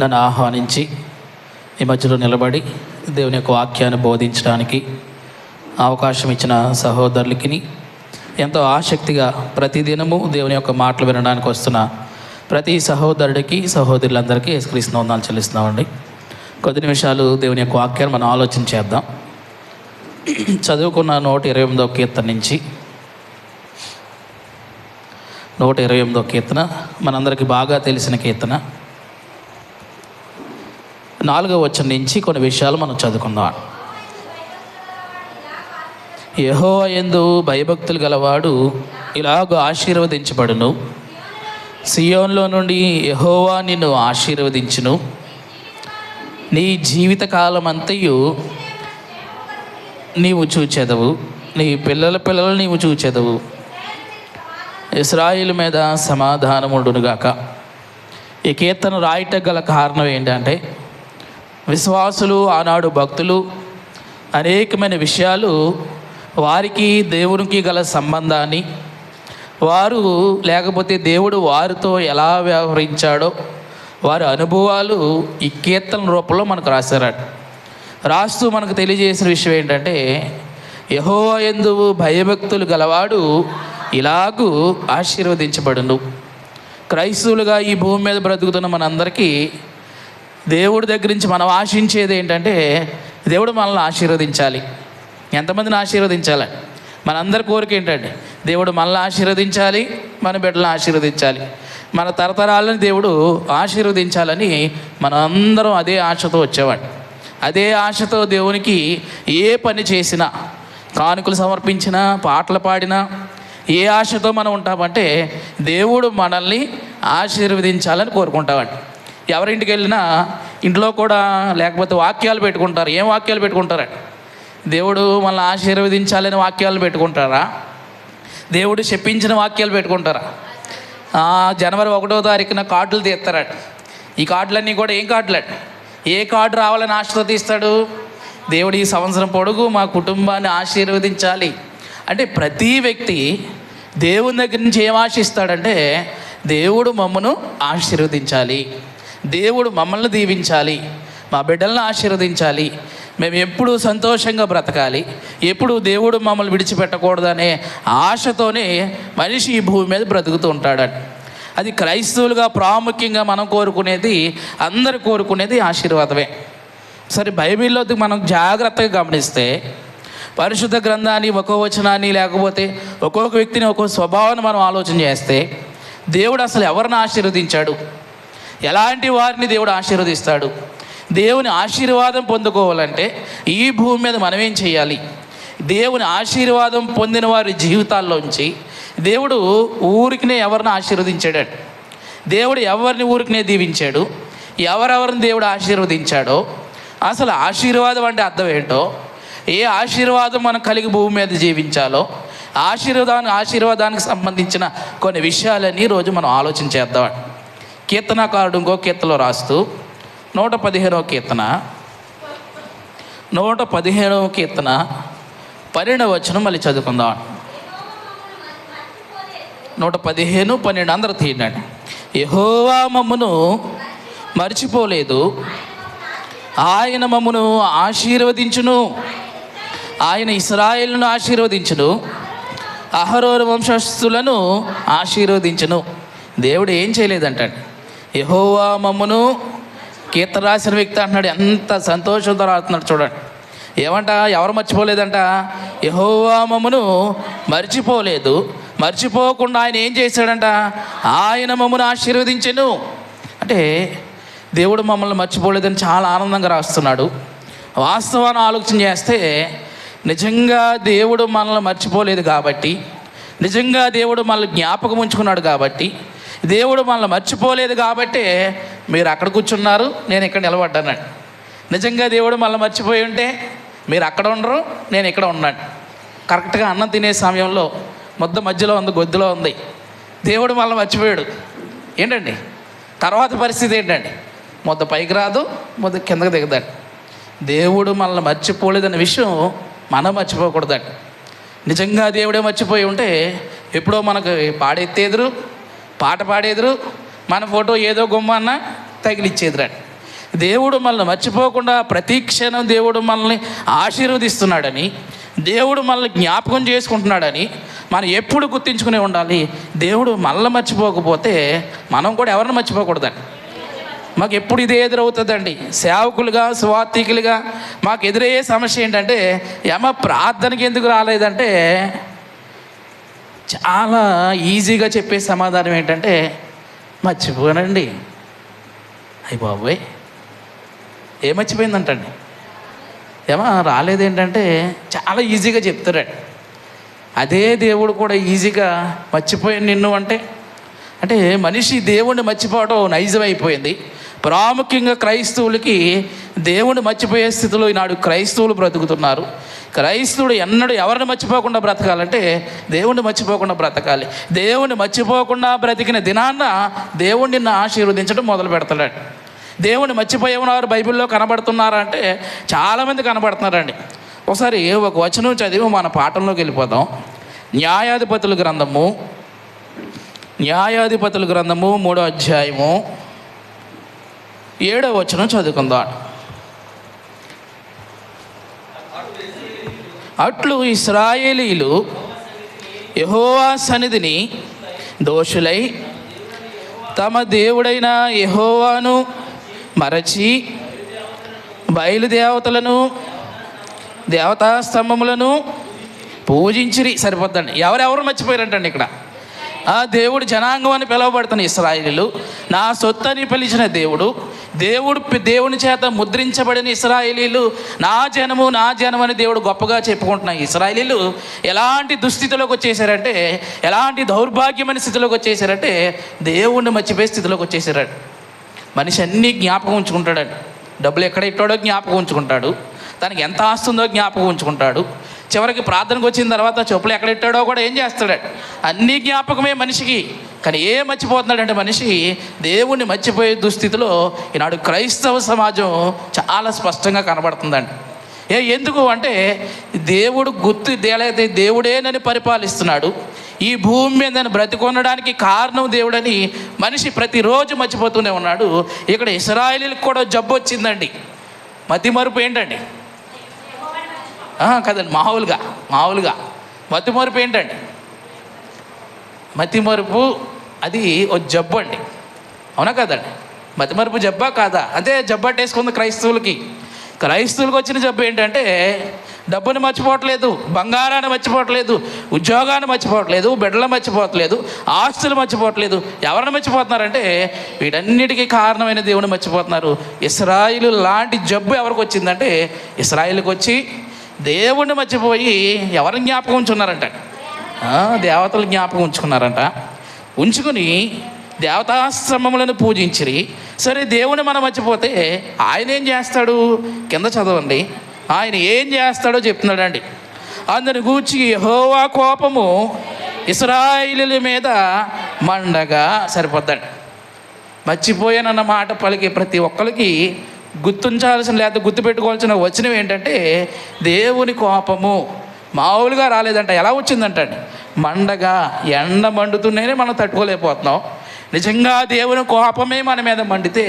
నన్ను ఆహ్వానించి ఈ మధ్యలో నిలబడి దేవుని యొక్క వాక్యాన్ని బోధించడానికి అవకాశం ఇచ్చిన సహోదరులకి, ఎంతో ఆసక్తిగా ప్రతిదినము దేవుని యొక్క మాటలు వినడానికి వస్తున్న ప్రతి సహోదరుడికి, సహోదరులందరికీ యేసుక్రీస్తు వందనాలు చెల్లిస్తున్నామండి. కొద్ది నిమిషాలు దేవుని యొక్క వాక్యాన్ని మనం ఆలోచన చేద్దాం. చదువుకున్న 128వ కీర్తన నుంచి 128వ కీర్తన మనందరికీ బాగా తెలిసిన కీర్తన. 4వ వచనం నుంచి కొన్ని విషయాలు మనం చదువుకుందాం. యెహోవా యందు భయభక్తులు గలవాడు ఇలాగ ఆశీర్వదించబడును. సియోన్లో నుండి యెహోవా నిన్ను ఆశీర్వదించును. నీ జీవితకాలం అంతయు నీవు చూచెదవు, నీ పిల్లల పిల్లలు నీవు చూచెదవు. ఇశ్రాయేలు మీద సమాధానముండునుగాక. ఈ కీర్తన రాయటం గల కారణం ఏంటంటే, విశ్వాసులు ఆనాడు భక్తులు అనేకమైన విషయాలు, వారికి దేవునికి గల సంబంధాన్ని, వారు లేకపోతే దేవుడు వారితో ఎలా వ్యవహరించాడో వారి అనుభవాలు ఈ కీర్తన రూపంలో మనకు రాస్తూ మనకు తెలియజేసిన విషయం ఏంటంటే, యెహోవా యందు భయభక్తులు గలవాడు ఇలాగూ ఆశీర్వదించబడును. క్రైస్తవులుగా ఈ భూమి మీద బ్రతుకుతున్న మనందరికీ దేవుడి దగ్గర నుంచి మనం ఆశించేది ఏంటంటే, దేవుడు మనల్ని ఆశీర్వదించాలి. ఎంతమందిని ఆశీర్వదించాలి? మనందరి కోరిక ఏంటంటే, దేవుడు మనల్ని ఆశీర్వదించాలి, మన బిడ్డలను ఆశీర్వదించాలి, మన తరతరాలను దేవుడు ఆశీర్వదించాలని మనం అందరం అదే ఆశతో వచ్చేవాడు. అదే ఆశతో దేవునికి ఏ పని చేసినా, కానుకలు సమర్పించినా, పాటలు పాడినా, ఏ ఆశతో మనం ఉంటామంటే దేవుడు మనల్ని ఆశీర్వదించాలని కోరుకుంటామండి. ఎవరింటికి వెళ్ళినా ఇంట్లో కూడా లేకపోతే వాక్యాలు పెట్టుకుంటారు. ఏం వాక్యాలు పెట్టుకుంటారండి? దేవుడు మనల్ని ఆశీర్వదించాలని వాక్యాలు పెట్టుకుంటారా? దేవుడు చెప్పించిన వాక్యాలు పెట్టుకుంటారా? జనవరి 1వ తారీఖున కార్డులు తీస్తారట. ఈ కార్డులన్నీ కూడా ఏం కార్డులండి? ఏ కార్డు రావాలని ఆశతో తీస్తాడు? దేవుడు ఈ సంవత్సరం పొడుగు మా కుటుంబాన్ని ఆశీర్వదించాలి అంటే ప్రతి వ్యక్తి దేవుని దగ్గర నుంచి ఏం ఆశిస్తాడంటే, దేవుడు మమ్మను ఆశీర్వదించాలి, దేవుడు మమ్మల్ని దీవించాలి, మా బిడ్డలను ఆశీర్వదించాలి, మేము ఎప్పుడు సంతోషంగా బ్రతకాలి, ఎప్పుడు దేవుడు మమ్మల్ని విడిచిపెట్టకూడదనే ఆశతోనే మనిషి ఈ భూమి మీద బ్రతుకుతూ ఉంటాడట. అది క్రైస్తవులుగా ప్రాముఖ్యంగా మనం కోరుకునేది, అందరు కోరుకునేది ఆశీర్వాదమే. సరే, బైబిల్లోకి మనం జాగ్రత్తగా గమనిస్తే, పరిశుద్ధ గ్రంథాన్ని, ఒక్కో వచనాన్ని, లేకపోతే ఒక్కొక్క వ్యక్తిని, ఒక్కొక్క స్వభావాన్ని మనం ఆలోచన చేస్తే, దేవుడు అసలు ఎవరిని ఆశీర్వదించాడు, ఎలాంటి వారిని దేవుడు ఆశీర్వదిస్తాడు, దేవుని ఆశీర్వాదం పొందుకోవాలంటే ఈ భూమి మీద మనం ఏం చేయాలి, దేవుని ఆశీర్వాదం పొందిన వారి జీవితాల్లోంచి దేవుడు ఊరికినే ఎవరిని ఆశీర్వదించాడు, దేవుడు ఎవరిని ఊరికినే దీవించాడు, ఎవరెవరిని దేవుడు ఆశీర్వదించాడో, అసలు ఆశీర్వాదం అంటే అర్థం ఏంటో, ఏ ఆశీర్వాదం మనం కలిగి భూమి మీద జీవించాలో ఆశీర్వాదానికి సంబంధించిన కొన్ని విషయాలన్నీ ఈరోజు మనం ఆలోచన చేద్దాం. కీర్తనాకారుడు ఇంకో కీర్తనలో రాస్తూ 115వ కీర్తన 12వ వచనం మళ్ళీ చదువుకుందాం. 115, 12 అందరూ తీయండి. యెహోవా మమ్మును మర్చిపోలేదు, ఆయన మమ్మును ఆశీర్వదించును, ఆయన ఇశ్రాయేలును ఆశీర్వదించును, అహరోను వంశస్థులను ఆశీర్వదించును. దేవుడు ఏం చేయలేదంటాడు, యెహోవా మమ్మును. కీర్తన రాసిన వ్యక్తి అంటున్నాడు, ఎంత సంతోషంతో రాస్తున్నాడు చూడండి. ఏమంట? ఎవరు మర్చిపోలేదంట? యెహోవా మమ్మును మర్చిపోలేదు. మర్చిపోకుండా ఆయన ఏం చేశాడంట? ఆయన మమ్మును ఆశీర్వదించెను. అంటే దేవుడు మమ్మల్ని మర్చిపోలేదని చాలా ఆనందంగా రాస్తున్నాడు. వాస్తవాన్ని ఆలోచన చేస్తే, నిజంగా దేవుడు మనల్ని మర్చిపోలేదు కాబట్టి, నిజంగా దేవుడు మనల్ని జ్ఞాపకం ఉంచుకున్నాడు కాబట్టి, దేవుడు మనల్ని మర్చిపోలేదు కాబట్టి మీరు అక్కడ కూర్చున్నారు, నేను ఇక్కడ నిలబడ్డాను. నిజంగా దేవుడు మనల్ని మర్చిపోయి ఉంటే మీరు అక్కడ ఉండరు, నేను ఇక్కడ ఉన్నాను. కరెక్ట్గా అన్నం తినే సమయంలో ముద్ద మధ్యలో ఉంది, గొద్దులో ఉంది. దేవుడు మనల్ని మర్చిపోయాడు ఏంటండి? తర్వాత పరిస్థితి ఏంటండి? ముద్ద పైకి రాదు, ముద్ద కిందకి దిగదండి. దేవుడు మనల్ని మర్చిపోలేదన్న విషయం మనం మర్చిపోకూడదండి. నిజంగా దేవుడే మర్చిపోయి ఉంటే ఎప్పుడో మనకు పాట పాడేదురు, మన ఫోటో ఏదో గుమ్మ అన్నా తగిలిచ్చేదిరండి. దేవుడు మనల్ని మర్చిపోకుండా ప్రతి క్షణం దేవుడు మనల్ని ఆశీర్వదిస్తున్నాడని, దేవుడు మనల్ని జ్ఞాపకం చేసుకుంటున్నాడని మనం ఎప్పుడు గుర్తించుకునే ఉండాలి. దేవుడు మనల్ని మర్చిపోకపోతే మనం కూడా ఎవరిని మర్చిపోకూడదండి. మాకు ఎప్పుడు ఇదే ఎదురవుతుందండి. సేవకులుగా, సువార్థికులుగా మాకు ఎదురయ్యే సమస్య ఏంటంటే, ప్రార్థనకి ఎందుకు రాలేదంటే, చాలా ఈజీగా చెప్పే సమాధానం ఏంటంటే, మర్చిపోయానండి. అయ్య బాబోయ్, ఏం మర్చిపోయిందంటండి. రాలేదేంటంటే చాలా ఈజీగా చెప్తారండి. అదే దేవుడు కూడా ఈజీగా మర్చిపోయాను నిన్ను అంటే మనిషి దేవుణ్ణి మర్చిపోవడం నైజం అయిపోయింది. ప్రాముఖ్యంగా క్రైస్తవులకి దేవుణ్ణి మర్చిపోయే స్థితిలో ఈనాడు క్రైస్తవులు బ్రతుకుతున్నారు. క్రైస్తవుడు ఎన్నడూ ఎవరిని మర్చిపోకుండా బ్రతకాలంటే దేవుణ్ణి మర్చిపోకుండా బ్రతకాలి. దేవుణ్ణి మర్చిపోకుండా బ్రతికిన దినాన్న దేవుణ్ణి నిన్ను ఆశీర్వదించడం మొదలు పెడతాడు. దేవుణ్ణి మర్చిపోయేవారు బైబిల్లో కనబడుతున్నారా అంటే చాలామంది కనబడుతున్నారండి. ఒకసారి ఒక వచనం చదివి మన పాఠంలోకి వెళ్ళిపోదాం. న్యాయాధిపతుల గ్రంథము 3వ అధ్యాయము 7వ వచనం చదువుకుందాం. అట్లు ఇశ్రాయేలీలు యెహోవా సన్నిధిని దోషులై తమ దేవుడైన యెహోవాను మరచి బయలుదేవతలను, దేవతా స్తంభములను పూజించిరి. సరిపోద్దండి. ఎవరెవరు మర్చిపోయారంటండి ఇక్కడ. ఆ దేవుడు జనాంగం అని పిలువబడుతున్న ఇశ్రాయేలీలు, నా సొత్తు అని పిలిచిన దేవుని చేత ముద్రించబడిన ఇశ్రాయేలీలు, నా జనము అని దేవుడు గొప్పగా చెప్పుకుంటున్న ఇశ్రాయేలీలు ఎలాంటి దుస్థితిలోకి వచ్చేసారంటే, ఎలాంటి దౌర్భాగ్యమైన స్థితిలోకి వచ్చేసారంటే దేవుణ్ణి మర్చిపోయే స్థితిలోకి వచ్చేసారండి. మనిషి అన్నీ జ్ఞాపకం ఉంచుకుంటాడండి. డబ్బులు ఎక్కడ ఇట్టాడో జ్ఞాపకం ఉంచుకుంటాడు, తనకి ఎంత ఆస్తుందో జ్ఞాపకం ఉంచుకుంటాడు. చివరికి ప్రార్థనకు వచ్చిన తర్వాత చెప్పులు ఎక్కడ ఇట్టాడో కూడా ఏం చేస్తాడు, అన్నీ జ్ఞాపకమే మనిషికి. కానీ ఏం మర్చిపోతున్నాడంటే మనిషి దేవుణ్ణి మర్చిపోయే దుస్థితిలో ఈనాడు క్రైస్తవ సమాజం చాలా స్పష్టంగా కనబడుతుందండి. ఎందుకు అంటే దేవుడు దేవుడేనని పరిపాలిస్తున్నాడు. ఈ భూమి మీద బ్రతికొనడానికి కారణం దేవుడని మనిషి ప్రతిరోజు మర్చిపోతూనే ఉన్నాడు. ఇక్కడ ఇశ్రాయేలీలకు కూడా జబ్బు వచ్చిందండి. మతిమరుపు ఏంటండి? కదండి, మామూలుగా మతిమరుపు ఏంటండి? మతిమరుపు అది ఓ జబ్బు అండి. అవునా కదండి? మతిమరుపు జబ్బా కాదా? అదే జబ్బట్టేసుకుంది క్రైస్తవులకి వచ్చిన జబ్బు ఏంటంటే డబ్బుని మర్చిపోవట్లేదు, బంగారాన్ని మర్చిపోవట్లేదు, ఉద్యోగాన్ని మర్చిపోవట్లేదు, బిడ్డలు మర్చిపోవట్లేదు, ఆస్తులు మర్చిపోవట్లేదు. ఎవరిని మర్చిపోతున్నారంటే వీటన్నిటికీ కారణమైన దేవుని మర్చిపోతున్నారు. ఇశ్రాయేలు లాంటి జబ్బు ఎవరికి వచ్చిందంటే ఇశ్రాయేలుకి వచ్చి దేవుణ్ణి మర్చిపోయి ఎవరిని జ్ఞాపకం ఉంచుకున్నారంట? దేవతలు జ్ఞాపకం ఉంచుకుని దేవతాశ్రమములను పూజించిరి. సరే, దేవుని మనం మర్చిపోతే ఆయన ఏం చేస్తాడు? కింద చదవండి, ఆయన ఏం చేస్తాడో చెప్తున్నాడండి. అందుని గూర్చి యెహోవా కోపము ఇశ్రాయేలీయుల మీద మండగా. సరిపోద్దండి. మర్చిపోయానన్న మాట పలికి ప్రతి ఒక్కరికి గుర్తుంచాల్సిన లేదా గుర్తుపెట్టుకోవాల్సిన వచనం ఏంటంటే దేవుని కోపము మామూలుగా రాలేదంట. ఎలా వచ్చిందంటండి? మండగా. ఎండ మండుతూనే మనం తట్టుకోలేకపోతున్నాం. నిజంగా దేవుని కోపమే మన మీద మండితే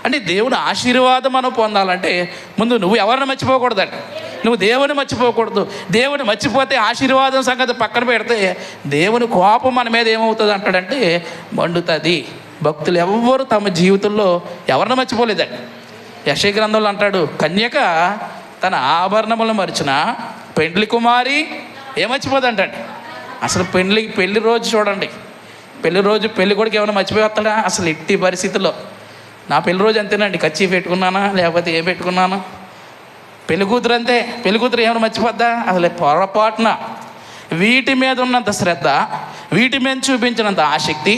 అంటే దేవుని ఆశీర్వాదం మనం పొందాలంటే ముందు నువ్వు ఎవరిని మర్చిపోకూడదండి. నువ్వు దేవుని మర్చిపోకూడదు. దేవుని మర్చిపోతే ఆశీర్వాదం సంగతి పక్కన పెడితే దేవుని కోపం మన మీద ఏమవుతుంది అంటాడంటే మండుతుంది. భక్తులు ఎవ్వరు తమ జీవితంలో ఎవరిని మర్చిపోలేదండి. యెషయా గ్రంథంలో అంటాడు, కన్యక తన ఆభరణములు మరిచిన పెండ్లి కుమారి ఏమర్చిపోదంటండి. అసలు పెళ్లి రోజు చూడండి, పెళ్లి రోజు పెళ్లి కొడుకు ఏమైనా మర్చిపోతాడా? అసలు ఎట్టి పరిస్థితుల్లో నా పెళ్లి రోజు అంతేనండి, కచ్చి పెట్టుకున్నానా లేకపోతే ఏం పెట్టుకున్నాను. పెళ్లి కూతురు అంతే, పెళ్లి కూతురు ఏమైనా మర్చిపోద్దా? అసలు పొరపాటున వీటి మీద ఉన్నంత శ్రద్ధ, వీటి మీద చూపించినంత ఆసక్తి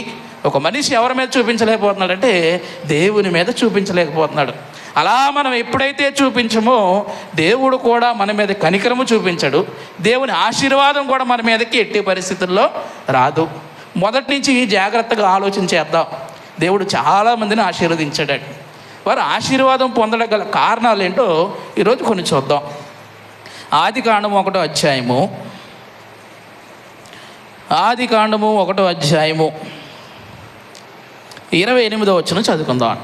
ఒక మనిషి ఎవరి మీద చూపించలేకపోతున్నాడంటే దేవుని మీద చూపించలేకపోతున్నాడు. అలా మనం ఎప్పుడైతే చూపించమో దేవుడు కూడా మన మీద కనికరము చూపించడు. దేవుని ఆశీర్వాదం కూడా మన మీదకి ఎట్టి పరిస్థితుల్లో రాదు. మొదటి నుంచి జాగ్రత్తగా ఆలోచన చేద్దాం. దేవుడు చాలామందిని ఆశీర్వదించాడు. వారు ఆశీర్వాదం పొందడం గల కారణాలు ఏంటో ఈరోజు కొన్ని చూద్దాం. ఆదికాండము 1వ అధ్యాయము 28వ వచనం చదువుకుందాం.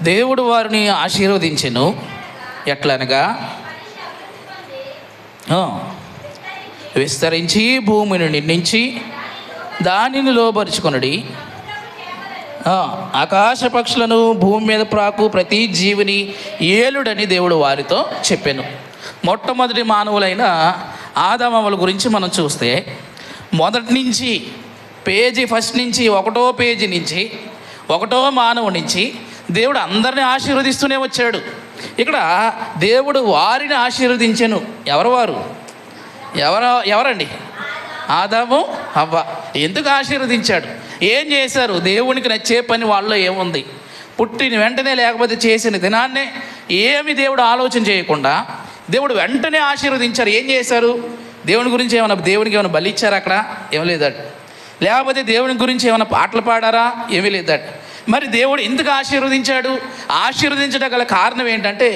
దేవుడు వారిని ఆశీర్వదించెను. ఎట్లనగా విస్తరించి భూమిని నిండించి దానిని లోబరుచుకొనుడి. ఆకాశ పక్షులను భూమి మీద ప్రాకు ప్రతి జీవిని ఏలుడని దేవుడు వారితో చెప్పాను. మొట్టమొదటి మానవులైన ఆదామవ్వల గురించి మనం చూస్తే మొదటి నుంచి ఫస్ట్ నుంచి 1వ పేజీ నుంచి 1వ మానవు నుంచి దేవుడు అందరినీ ఆశీర్వదిస్తూనే వచ్చాడు. ఇక్కడ దేవుడు వారిని ఆశీర్వదించెను. వారు ఎవరండి? ఆదాము హవ్వ. ఎందుకు ఆశీర్వదించాడు? ఏం చేశారు? దేవునికి నచ్చే పని వాళ్ళలో ఏముంది? పుట్టిన వెంటనే లేకపోతే చేసిన దినాన్నే ఏమి దేవుడు ఆలోచన చేయకుండా దేవుడు వెంటనే ఆశీర్వదించారు. ఏం చేశారు? దేవునికి ఏమైనా బలి ఇచ్చారు? అక్కడ ఏం లేదట. లేకపోతే దేవుని గురించి ఏమైనా పాటలు పాడారా? ఏమీ లేదట. మరి దేవుడు ఎందుకు ఆశీర్వదించాడు? ఆశీర్వదించడం గల కారణం ఏంటంటే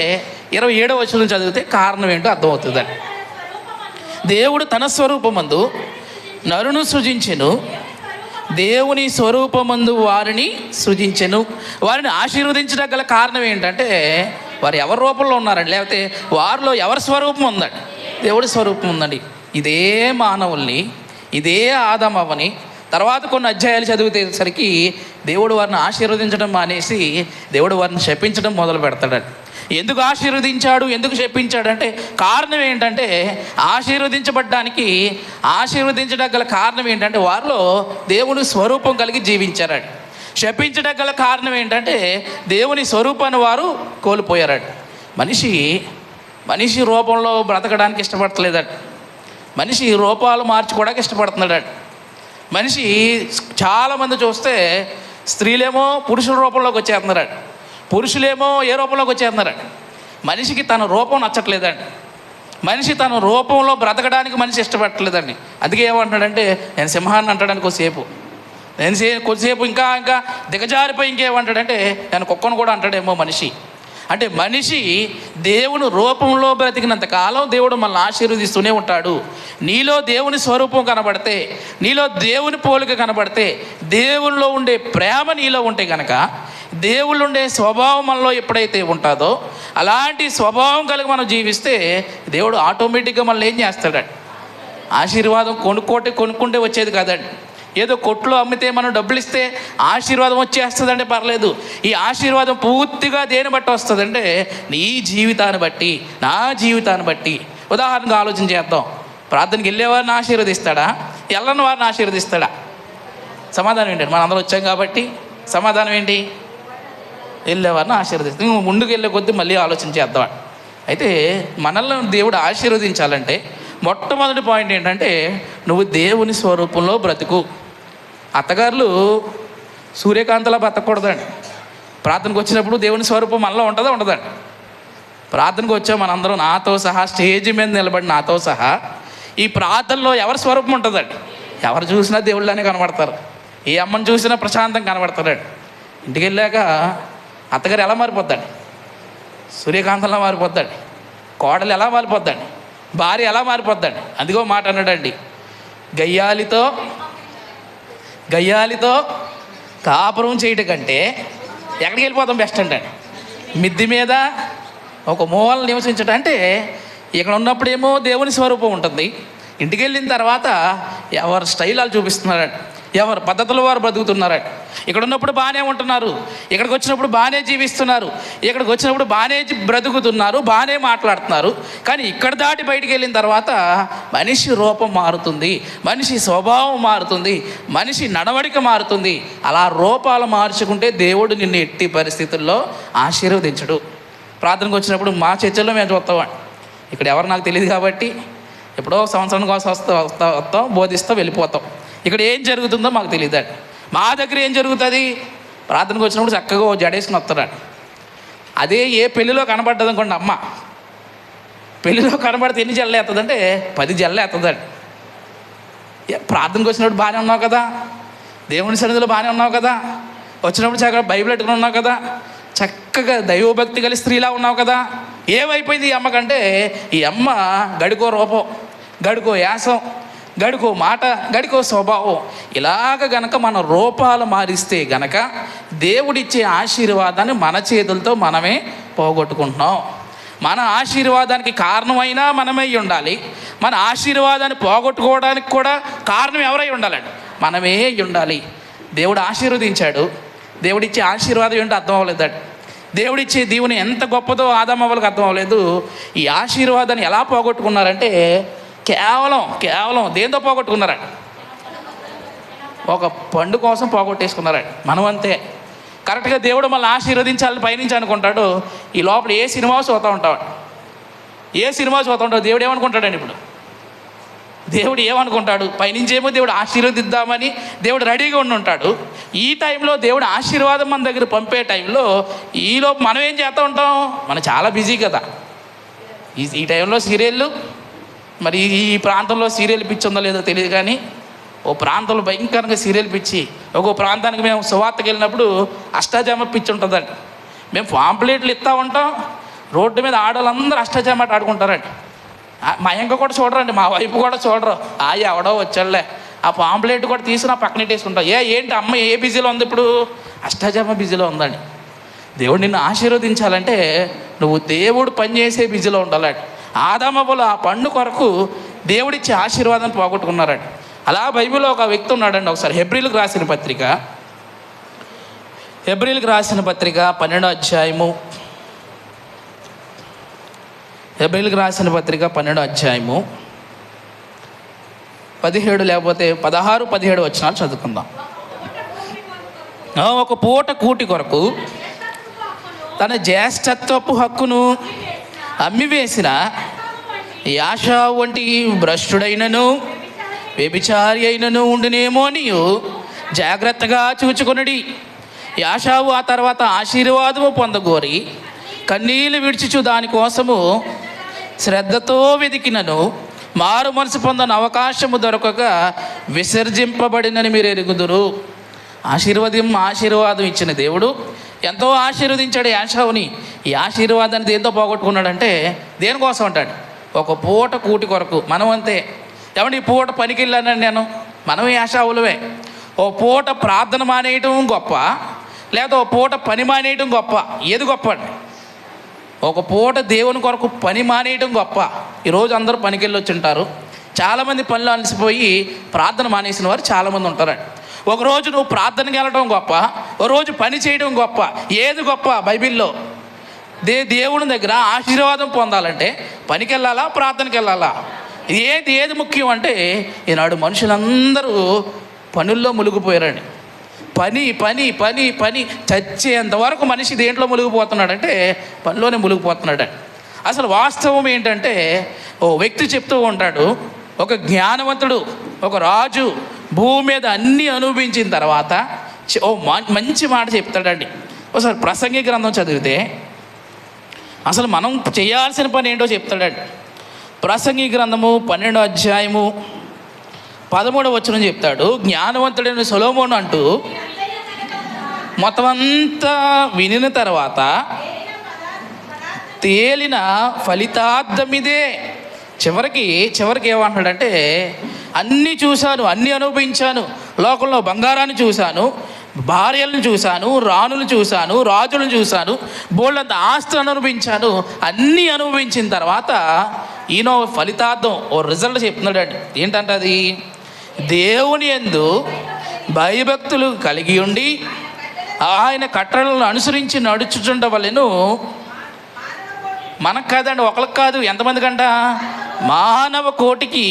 27వ వచనం చదివితే కారణం ఏంటో అర్థమవుతుందండి. దేవుడు తన స్వరూపమందు నరును సృజించెను. దేవుని స్వరూపమందు వారిని సృజించెను. వారిని ఆశీర్వదించడం గల కారణం ఏంటంటే వారు ఎవరి రూపంలో ఉన్నారండి? లేకపోతే వారిలో ఎవరి స్వరూపం ఉందండి? దేవుడి స్వరూపం ఉందండి. ఇదే మానవుల్ని, ఇదే ఆదామవ్వని తర్వాత కొన్ని అధ్యాయాలు చదివితేసరికి దేవుడు వారిని ఆశీర్వదించడం మానేసి దేవుడు వారిని శపించడం మొదలు పెడతాడండి. ఎందుకు ఆశీర్వదించాడు, ఎందుకు శపించాడంటే కారణం ఏంటంటే ఆశీర్వదించడం గల కారణం ఏంటంటే వారిలో దేవుని స్వరూపం కలిగి జీవించారండి. శపించడం గల కారణం ఏంటంటే దేవుని స్వరూపాన్ని వారు కోల్పోయారండి. మనిషి రూపంలో బ్రతకడానికి ఇష్టపడతలేదండి. మనిషి రూపాలు మార్చుకోవడానికి ఇష్టపడుతున్నాడు. మనిషి చాలామంది చూస్తే స్త్రీలేమో పురుషుల రూపంలోకి వచ్చేస్తున్నారండి, పురుషులేమో ఏ రూపంలోకి వచ్చేస్తున్నారండి. మనిషికి తన రూపం నచ్చట్లేదండి. మనిషి తన రూపంలో బ్రతకడానికి మనిషి ఇష్టపడట్లేదండి. అందుకే ఏమంటాడంటే నేను సింహాన్ని అంటాడానికి కొద్దిసేపు ఇంకా దిగజారిపోయి ఇంకేమంటాడంటే నేను కుక్కను కూడా అంటాడేమో మనిషి. అంటే మనిషి దేవుని రూపంలో బ్రతికినంత కాలం దేవుడు మనల్ని ఆశీర్వదిస్తూనే ఉంటాడు. నీలో దేవుని స్వరూపం కనబడితే, నీలో దేవుని పోలిక కనబడితే, దేవునిలో ఉండే ప్రేమ నీలో ఉంటే కనుక, దేవుళ్ళు ఉండే స్వభావం మనలో ఎప్పుడైతే ఉంటుందో అలాంటి స్వభావం కలిగి మనం జీవిస్తే దేవుడు ఆటోమేటిక్గా మనల్ని ఏం చేస్తాడండి? ఆశీర్వాదం కొనుక్కుంటే వచ్చేది కాదండి. ఏదో కొట్లో అమ్మితే మనం డబ్బులు ఇస్తే ఆశీర్వాదం వచ్చేస్తుందంటే పర్లేదు. ఈ ఆశీర్వాదం పూర్తిగా దేని బట్టి వస్తుందంటే నీ జీవితాన్ని బట్టి, నా జీవితాన్ని బట్టి. ఉదాహరణగా ఆలోచన చేద్దాం. ప్రార్థనకి వెళ్ళేవారిని ఆశీర్వదిస్తాడా? వెళ్ళని వారిని ఆశీర్వదిస్తాడా? సమాధానం ఏంటండి? మనం అందరం వచ్చాం కాబట్టి సమాధానం ఏంటి? వెళ్ళేవారిని ఆశీర్వదిస్తాం. ముందుకు వెళ్ళే కొద్దీ మళ్ళీ ఆలోచన చేద్దాం. అయితే మనల్ని దేవుడు ఆశీర్వదించాలంటే మొట్టమొదటి పాయింట్ ఏంటంటే నువ్వు దేవుని స్వరూపంలో బ్రతుకు. అత్తగారులు సూర్యకాంతలా బతకూడదండి. ప్రార్థనకు వచ్చినప్పుడు దేవుని స్వరూపం మనలో ఉంటుందా? ఉండదండి. ప్రార్థనకు వచ్చాం మనందరం నాతో సహా, స్టేజ్ మీద నిలబడి నాతో సహా. ఈ ప్రార్థనలో ఎవరి స్వరూపం ఉంటుందండి? ఎవరు చూసినా దేవుళ్ళనే కనబడతారు. ఏ అమ్మని చూసినా ప్రశాంతం కనబడతాడండి. ఇంటికి వెళ్ళాక అత్తగారు ఎలా మారిపోద్దండి? సూర్యకాంతంలా మారిపోద్దండి. కోడలు ఎలా మారిపోద్దండి? భార్య ఎలా మారిపోద్దండి? అదిగో మాట అన్నాడండి, గయ్యాలితో కాపురం చేయటం కంటే ఎక్కడికి వెళ్ళిపోతాం బెస్ట్ అండి. మిద్ది మీద ఒక మూల నివసించడం. అంటే ఇక్కడ ఉన్నప్పుడేమో దేవుని స్వరూపం ఉంటుంది, ఇంటికి వెళ్ళిన తర్వాత ఎవరి స్టైల్ వాళ్ళు చూపిస్తున్నారండి, ఎవరి పద్ధతులు వారు బ్రతుకుతున్నారండి. ఇక్కడ ఉన్నప్పుడు బాగానే ఉంటున్నారు, ఇక్కడికి వచ్చినప్పుడు బాగానే జీవిస్తున్నారు, ఇక్కడికి వచ్చినప్పుడు బాగానే బ్రతుకుతున్నారు, బాగానే మాట్లాడుతున్నారు. కానీ ఇక్కడ దాటి బయటికి వెళ్ళిన తర్వాత మనిషి రూపం మారుతుంది, మనిషి స్వభావం మారుతుంది, మనిషి నడవడిక మారుతుంది. అలా రూపాలు మార్చుకుంటే దేవుడు నిన్ను ఎట్టి పరిస్థితుల్లో ఆశీర్వదించడు. ప్రార్థనకు వచ్చినప్పుడు మా చర్చల్లో మేము చూస్తామండి. ఇక్కడ ఎవరు నాకు తెలియదు కాబట్టి ఎప్పుడో సంవత్సరం కోసం వస్తాం, బోధిస్తాం, వెళ్ళిపోతాం. ఇక్కడ ఏం జరుగుతుందో మాకు తెలియదండి. మా దగ్గర ఏం జరుగుతుంది? ప్రార్థనకు వచ్చినప్పుడు చక్కగా జడేసుకుని వస్తాడు. అదే ఏ పెళ్ళిలో కనబడ్డది అనుకోండి, అమ్మ పెళ్ళిలో కనబడితే ఎన్ని జల్లు వేస్తుందంటే 10 జల్లు వేస్తుందండి. ప్రార్థనకు వచ్చినప్పుడు బాగానే ఉన్నావు కదా, దేవుని సన్నిధిలో బాగానే ఉన్నావు కదా, వచ్చినప్పుడు చక్కగా బైబిల్ పెట్టుకుని ఉన్నావు కదా, చక్కగా దైవభక్తి కలిసి స్త్రీలా ఉన్నావు కదా. ఏమైపోయింది ఈ అమ్మకంటే ఈ అమ్మ గడికో రూపం, గడికో యాసం, గడికో మాట, గడికో స్వభావం, ఇలాగ గనక మన రూపాలు మారిస్తే గనక దేవుడిచ్చే ఆశీర్వాదాన్ని మన చేతులతో మనమే పోగొట్టుకుంటున్నాం. మన ఆశీర్వాదానికి కారణమైనా మనమే ఉండాలి, మన ఆశీర్వాదాన్ని పోగొట్టుకోవడానికి కూడా కారణం ఎవరై ఉండాలండి? మనమే ఉండాలి. దేవుడు ఆశీర్వదించాడు, దేవుడిచ్చే ఆశీర్వాదం ఏంటో అర్థం అవ్వలేదండి. దేవుడిచ్చే దీవుని ఎంత గొప్పదో ఆదాము అవ్వలకు అర్థం అవ్వలేదు. ఈ ఆశీర్వాదాన్ని ఎలా పోగొట్టుకున్నారంటే కేవలం దేంతో పోగొట్టుకున్నారండి? ఒక పండు కోసం పోగొట్టేసుకున్నారండి. మనం అంతే. కరెక్ట్గా దేవుడు మళ్ళీ ఆశీర్వదించాలని పైనుంచి అనుకుంటాడు, ఈ లోపల ఏ సినిమా చూస్తూ ఉంటాడు, దేవుడు ఏమనుకుంటాడండి? ఇప్పుడు దేవుడు ఏమనుకుంటాడు? పైనుంచి ఏమో దేవుడు ఆశీర్వదిద్దామని దేవుడు రెడీగా ఉండి ఉంటాడు. ఈ టైంలో దేవుడు ఆశీర్వాదం మన దగ్గర పంపే టైంలో ఈలోపు మనం ఏం చేస్తూ ఉంటాం? మనం చాలా బిజీ కదా. ఈ టైంలో సీరియళ్ళు, మరి ఈ ప్రాంతంలో సీరియల్ పిచ్చి ఉందో లేదో తెలియదు, కానీ ఓ ప్రాంతంలో భయంకరంగా సీరియల్ పిచ్చి. ఒక్కో ప్రాంతానికి మేము సువార్తకి వెళ్ళినప్పుడు అష్టాజామ పిచ్చి ఉంటుందండి. మేము పాంప్లెట్లు ఇస్తూ ఉంటాం, రోడ్డు మీద ఆడవాళ్ళందరూ అష్టాజామాట ఆడుకుంటారండి. మా ఇంక కూడా చూడరండి, మా వైపు కూడా చూడరు. ఎవడో వచ్చాడులే, ఆ పాంప్లెట్ కూడా తీసి నా పక్కన పెట్టేసుకుంటాం. ఏంటి అమ్మ ఏ బిజీలో ఉంది? ఇప్పుడు అష్టాజామ బిజీలో ఉందండి. దేవుడు నిన్ను ఆశీర్వదించాలంటే నువ్వు దేవుడు పనిచేసే బిజీలో ఉండాలండి. ఆదామవ్వలు ఆ పండు కొరకు దేవుడిచ్చే ఆశీర్వాదాన్ని పోగొట్టుకున్నారండి. అలా బైబిల్లో ఒక వ్యక్తి ఉన్నాడండి. ఒకసారి హెబ్రీలకు రాసిన పత్రిక 12వ అధ్యాయము, హెబ్రీలకు రాసిన పత్రిక 12వ అధ్యాయము 17 లేకపోతే 16-17 వచనాలు చదువుకుందాం. ఒక పూట కూటి కొరకు తన జ్యేష్ఠత్వపు హక్కును అమ్మివేసిన యాషావు వంటి భ్రష్టుడైనను వ్యభిచారి అయినను ఉండునేమో అని జాగ్రత్తగా చూచుకొనుడి. యాషావు ఆ తర్వాత ఆశీర్వాదము పొందగోరి కన్నీళ్లు విడిచిచు దానికోసము శ్రద్ధతో వెతికినను మారు మనసు పొందని అవకాశము దొరకక విసర్జింపబడినని మీరు ఎరుగుదురు. ఆశీర్వాదం ఇచ్చిన దేవుడు ఎంతో ఆశీర్వదించాడు యాషావుని. ఈ ఆశీర్వాదాన్ని దేంతో పోగొట్టుకున్నాడంటే దేనికోసం అంటాడు? ఒక పూట కూటి కొరకు. మనం అంతే. ఏమంటే ఈ పూట పనికి వెళ్ళానండి నేను, మనం యాషావులవే. ఓ పూట ప్రార్థన మానేయటం గొప్ప, లేదా ఓ పూట పని మానేయటం గొప్ప? ఏది గొప్ప అండి? ఒక పూట దేవుని కొరకు పని మానేయటం గొప్ప. ఈరోజు అందరూ పనికి వెళ్ళి వచ్చి ఉంటారు. చాలామంది పనులు అలసిపోయి ప్రార్థన మానేసిన వారు చాలామంది ఉంటారండి. ఒకరోజు నువ్వు ప్రార్థనకి వెళ్ళడం గొప్ప, ఓ రోజు పని చేయడం గొప్ప. ఏది గొప్ప బైబిల్లో? దేవుని దగ్గర ఆశీర్వాదం పొందాలంటే పనికి వెళ్ళాలా, ప్రార్థనకి వెళ్ళాలా? ఏది ముఖ్యం అంటే ఈనాడు మనుషులందరూ పనుల్లో మునిగిపోయారండి. పని పని పని పని చచ్చేంతవరకు మనిషి దేంట్లో మునిగిపోతున్నాడంటే పనిలోనే మునిగిపోతున్నాడండి. అసలు వాస్తవం ఏంటంటే ఓ వ్యక్తి చెప్తూ ఉంటాడు, ఒక జ్ఞానవంతుడు, ఒక రాజు భూమి మీద అన్నీ అనుభవించిన తర్వాత మంచి మాట చెప్తాడండి. ఒకసారి ప్రసంగి గ్రంథం చదివితే అసలు మనం చేయాల్సిన పని ఏంటో చెప్తాడండి. ప్రసంగి గ్రంథము 12వ అధ్యాయము 13వ వచనం చెప్తాడు, జ్ఞానవంతుడైన సొలొమోను అంటూ మొత్తం అంతా వినిన తర్వాత తేలిన ఫలితార్థం ఇదే. చివరికి ఏమంటాడంటే, అన్నీ చూశాను, అన్నీ అనుభవించాను, లోకంలో బంగారాన్ని చూశాను, భార్యలను చూశాను, రాణులు చూశాను, రాజులను చూశాను, బోళ్ళంత ఆస్తులను అనుభవించాను, అన్నీ అనుభవించిన తర్వాత ఈయన ఫలితార్థం ఓ రిజల్ట్ చెప్తున్నాడండి. ఏంటంటే అది దేవుని యందు భయభక్తులు కలిగి ఉండి ఆయన కట్టడలను అనుసరించి నడుచుచుండవలెను. మనకు కాదండి, ఒకరికి కాదు, ఎంతమంది కంట? మానవ కోటికి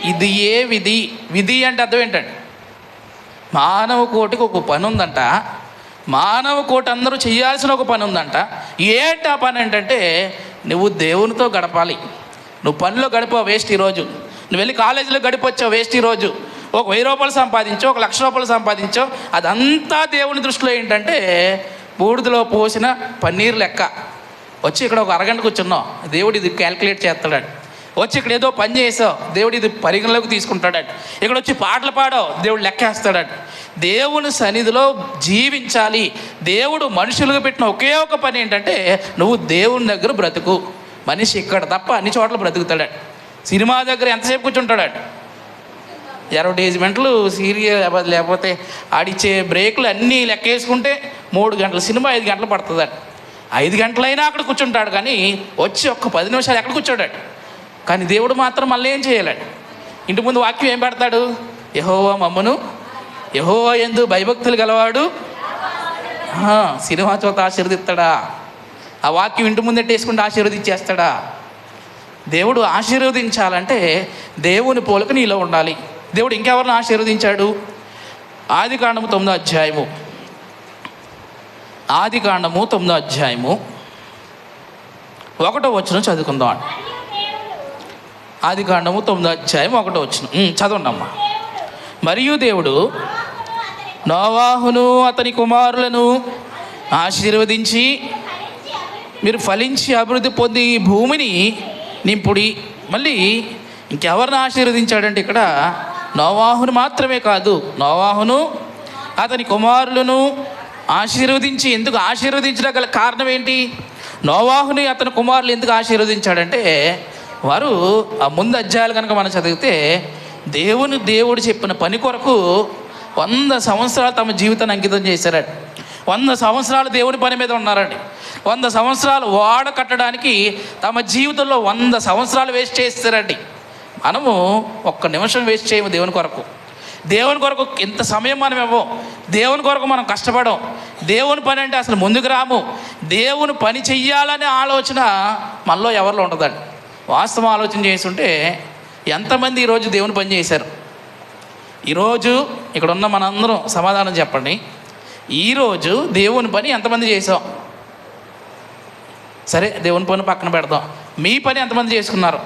ఇది ఏ విధి అంటే అర్థం ఏంటండి? మానవ కోటికి ఒక పని ఉందంట, మానవ కోటి అందరూ చేయాల్సిన ఒక పని ఉందంట. ఏంటి ఆ పని ఏంటంటే నువ్వు దేవునితో గడపాలి. నువ్వు పనిలో గడిపావు వేస్ట్ ఈరోజు, నువ్వు వెళ్ళి కాలేజీలో గడిపొచ్చావు వేస్ట్ ఈరోజు, ఒక 1000 రూపాయలు సంపాదించో, 1,00,000 రూపాయలు సంపాదించో, అదంతా దేవుని దృష్టిలో ఏంటంటే బూడిదలో పోసిన పన్నీరు లెక్క. వచ్చి ఇక్కడ ఒక అరగంట కూర్చున్నావు, దేవుడు ఇది క్యాల్కులేట్ చేస్తాడు. వచ్చి ఇక్కడ ఏదో పని చేసావు, దేవుడు ఇది పరిగణలోకి తీసుకుంటాడట. ఇక్కడ వచ్చి పాటలు పాడావు, దేవుడు లెక్కేస్తాడట. దేవుని సన్నిధిలో జీవించాలి. దేవుడు మనుషులకు పెట్టిన ఒకే ఒక పని ఏంటంటే నువ్వు దేవుని దగ్గర బ్రతుకు. మనిషి ఇక్కడ తప్ప అన్ని చోట్ల బ్రతుకుతాడట. సినిమా దగ్గర ఎంతసేపు కూర్చుంటాడట? అడ్వర్టైజ్మెంట్లు, సీరియల్, లేకపోతే ఆడిచ్చే బ్రేకులు అన్నీ లెక్కేసుకుంటే 3 గంటల సినిమా 5 గంటలు పడుతుందట. 5 గంటలైనా అక్కడ కూర్చుంటాడు, కానీ వచ్చి ఒక్క 10 నిమిషాలు ఎక్కడ కూర్చోడాడు. కానీ దేవుడు మాత్రం మళ్ళీ ఏం చేయలేడు. ఇంటి ముందు వాక్యం ఏం పెడతాడు? యెహోవా మమ్మును, యెహోవా యందు భయభక్తులు గలవాడు సినిమా చూత ఆశీర్వదిస్తాడా? ఆ వాక్యం ఇంటి ముందెట్టు వేసుకుంటే ఆశీర్వదించేస్తాడా? దేవుడు ఆశీర్వదించాలంటే దేవుని పోలిక నీలో ఉండాలి. దేవుడు ఇంకెవరిని ఆశీర్వదించాడు? ఆదికాండము 9వ అధ్యాయము, ఆదికాండము 9వ అధ్యాయము 1వ వచనం చదువుకుందాం. ఆదికాండము 9వ అధ్యాయం 1వ వచనం చదవండి అమ్మా. మరియు దేవుడు నోవాహును అతని కుమారులను ఆశీర్వదించి, మీరు ఫలించి అభివృద్ధి పొంది ఈ భూమిని నింపుడి. మళ్ళీ ఇంకెవరిని ఆశీర్వదించాడంటే ఇక్కడ నోవాహును మాత్రమే కాదు, నోవాహును అతని కుమారులను ఆశీర్వదించి, ఎందుకు ఆశీర్వదించడం గల కారణం ఏంటి? నోవాహుని అతని కుమారులు ఎందుకు ఆశీర్వదించాడంటే, వారు ఆ ముందు అధ్యాయాలు కనుక మనం చదివితే దేవుడు చెప్పిన పని కొరకు 100 సంవత్సరాలు తమ జీవితాన్ని అంకితం చేశారండి. 100 సంవత్సరాలు దేవుని పని మీద ఉన్నారండి. 100 సంవత్సరాలు ఓడ కట్టడానికి తమ జీవితంలో 100 సంవత్సరాలు వేస్ట్ చేస్తారండి. మనము ఒక్క నిమిషం వేస్ట్ చేయము దేవుని కొరకు. దేవుని కొరకు ఇంత సమయం మనం ఇవ్వం. దేవుని కొరకు మనం కష్టపడం. దేవుని పని అంటే అసలు ముందుకు రాము. దేవుని పని చెయ్యాలనే ఆలోచన మనలో ఎవరిలో ఉంటుందండి. వాస్తవం ఆలోచన చేస్తుంటే ఎంతమంది ఈరోజు దేవుని పని చేశారు? ఈరోజు ఇక్కడ ఉన్న మనందరం సమాధానం చెప్పండి. ఈరోజు దేవుని పని ఎంతమంది చేసాం? సరే, దేవుని పని పక్కన పెడదాం. మీ పని ఎంతమంది చేసుకున్నారు?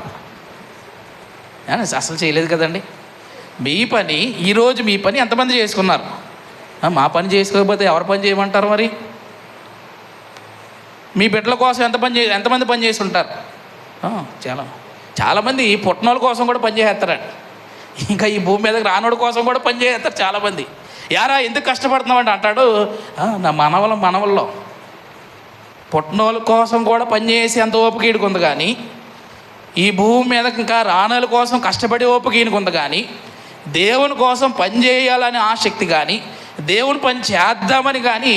అసలు చేయలేదు కదండి. మీ పని ఈరోజు మీ పని ఎంతమంది చేసుకున్నారు? మా పని చేసుకోకపోతే ఎవరి పని చేయమంటారు? మరి మీ బిడ్డల కోసం ఎంతమంది పని చేసి ఉంటారు? చాలామంది పుట్టినోళ్ళ కోసం కూడా పని చేస్తారండి. ఇంకా ఈ భూమి మీదకి రానోడి కోసం కూడా పని చేస్తారు చాలామంది. యారా ఎందుకు కష్టపడుతున్నామంటే అంటాడు, నా మనవల్లో పుట్టినోళ్ళ కోసం కూడా పనిచేసి అంత ఓపిక ఈడుకుంది, కానీ ఈ భూమి మీద ఇంకా రానోళ్ళ కోసం కష్టపడి ఓపిక ఈయనకుంది, కానీ దేవుని కోసం పని చేయాలనే ఆసక్తి కానీ దేవుని పని చేద్దామని కానీ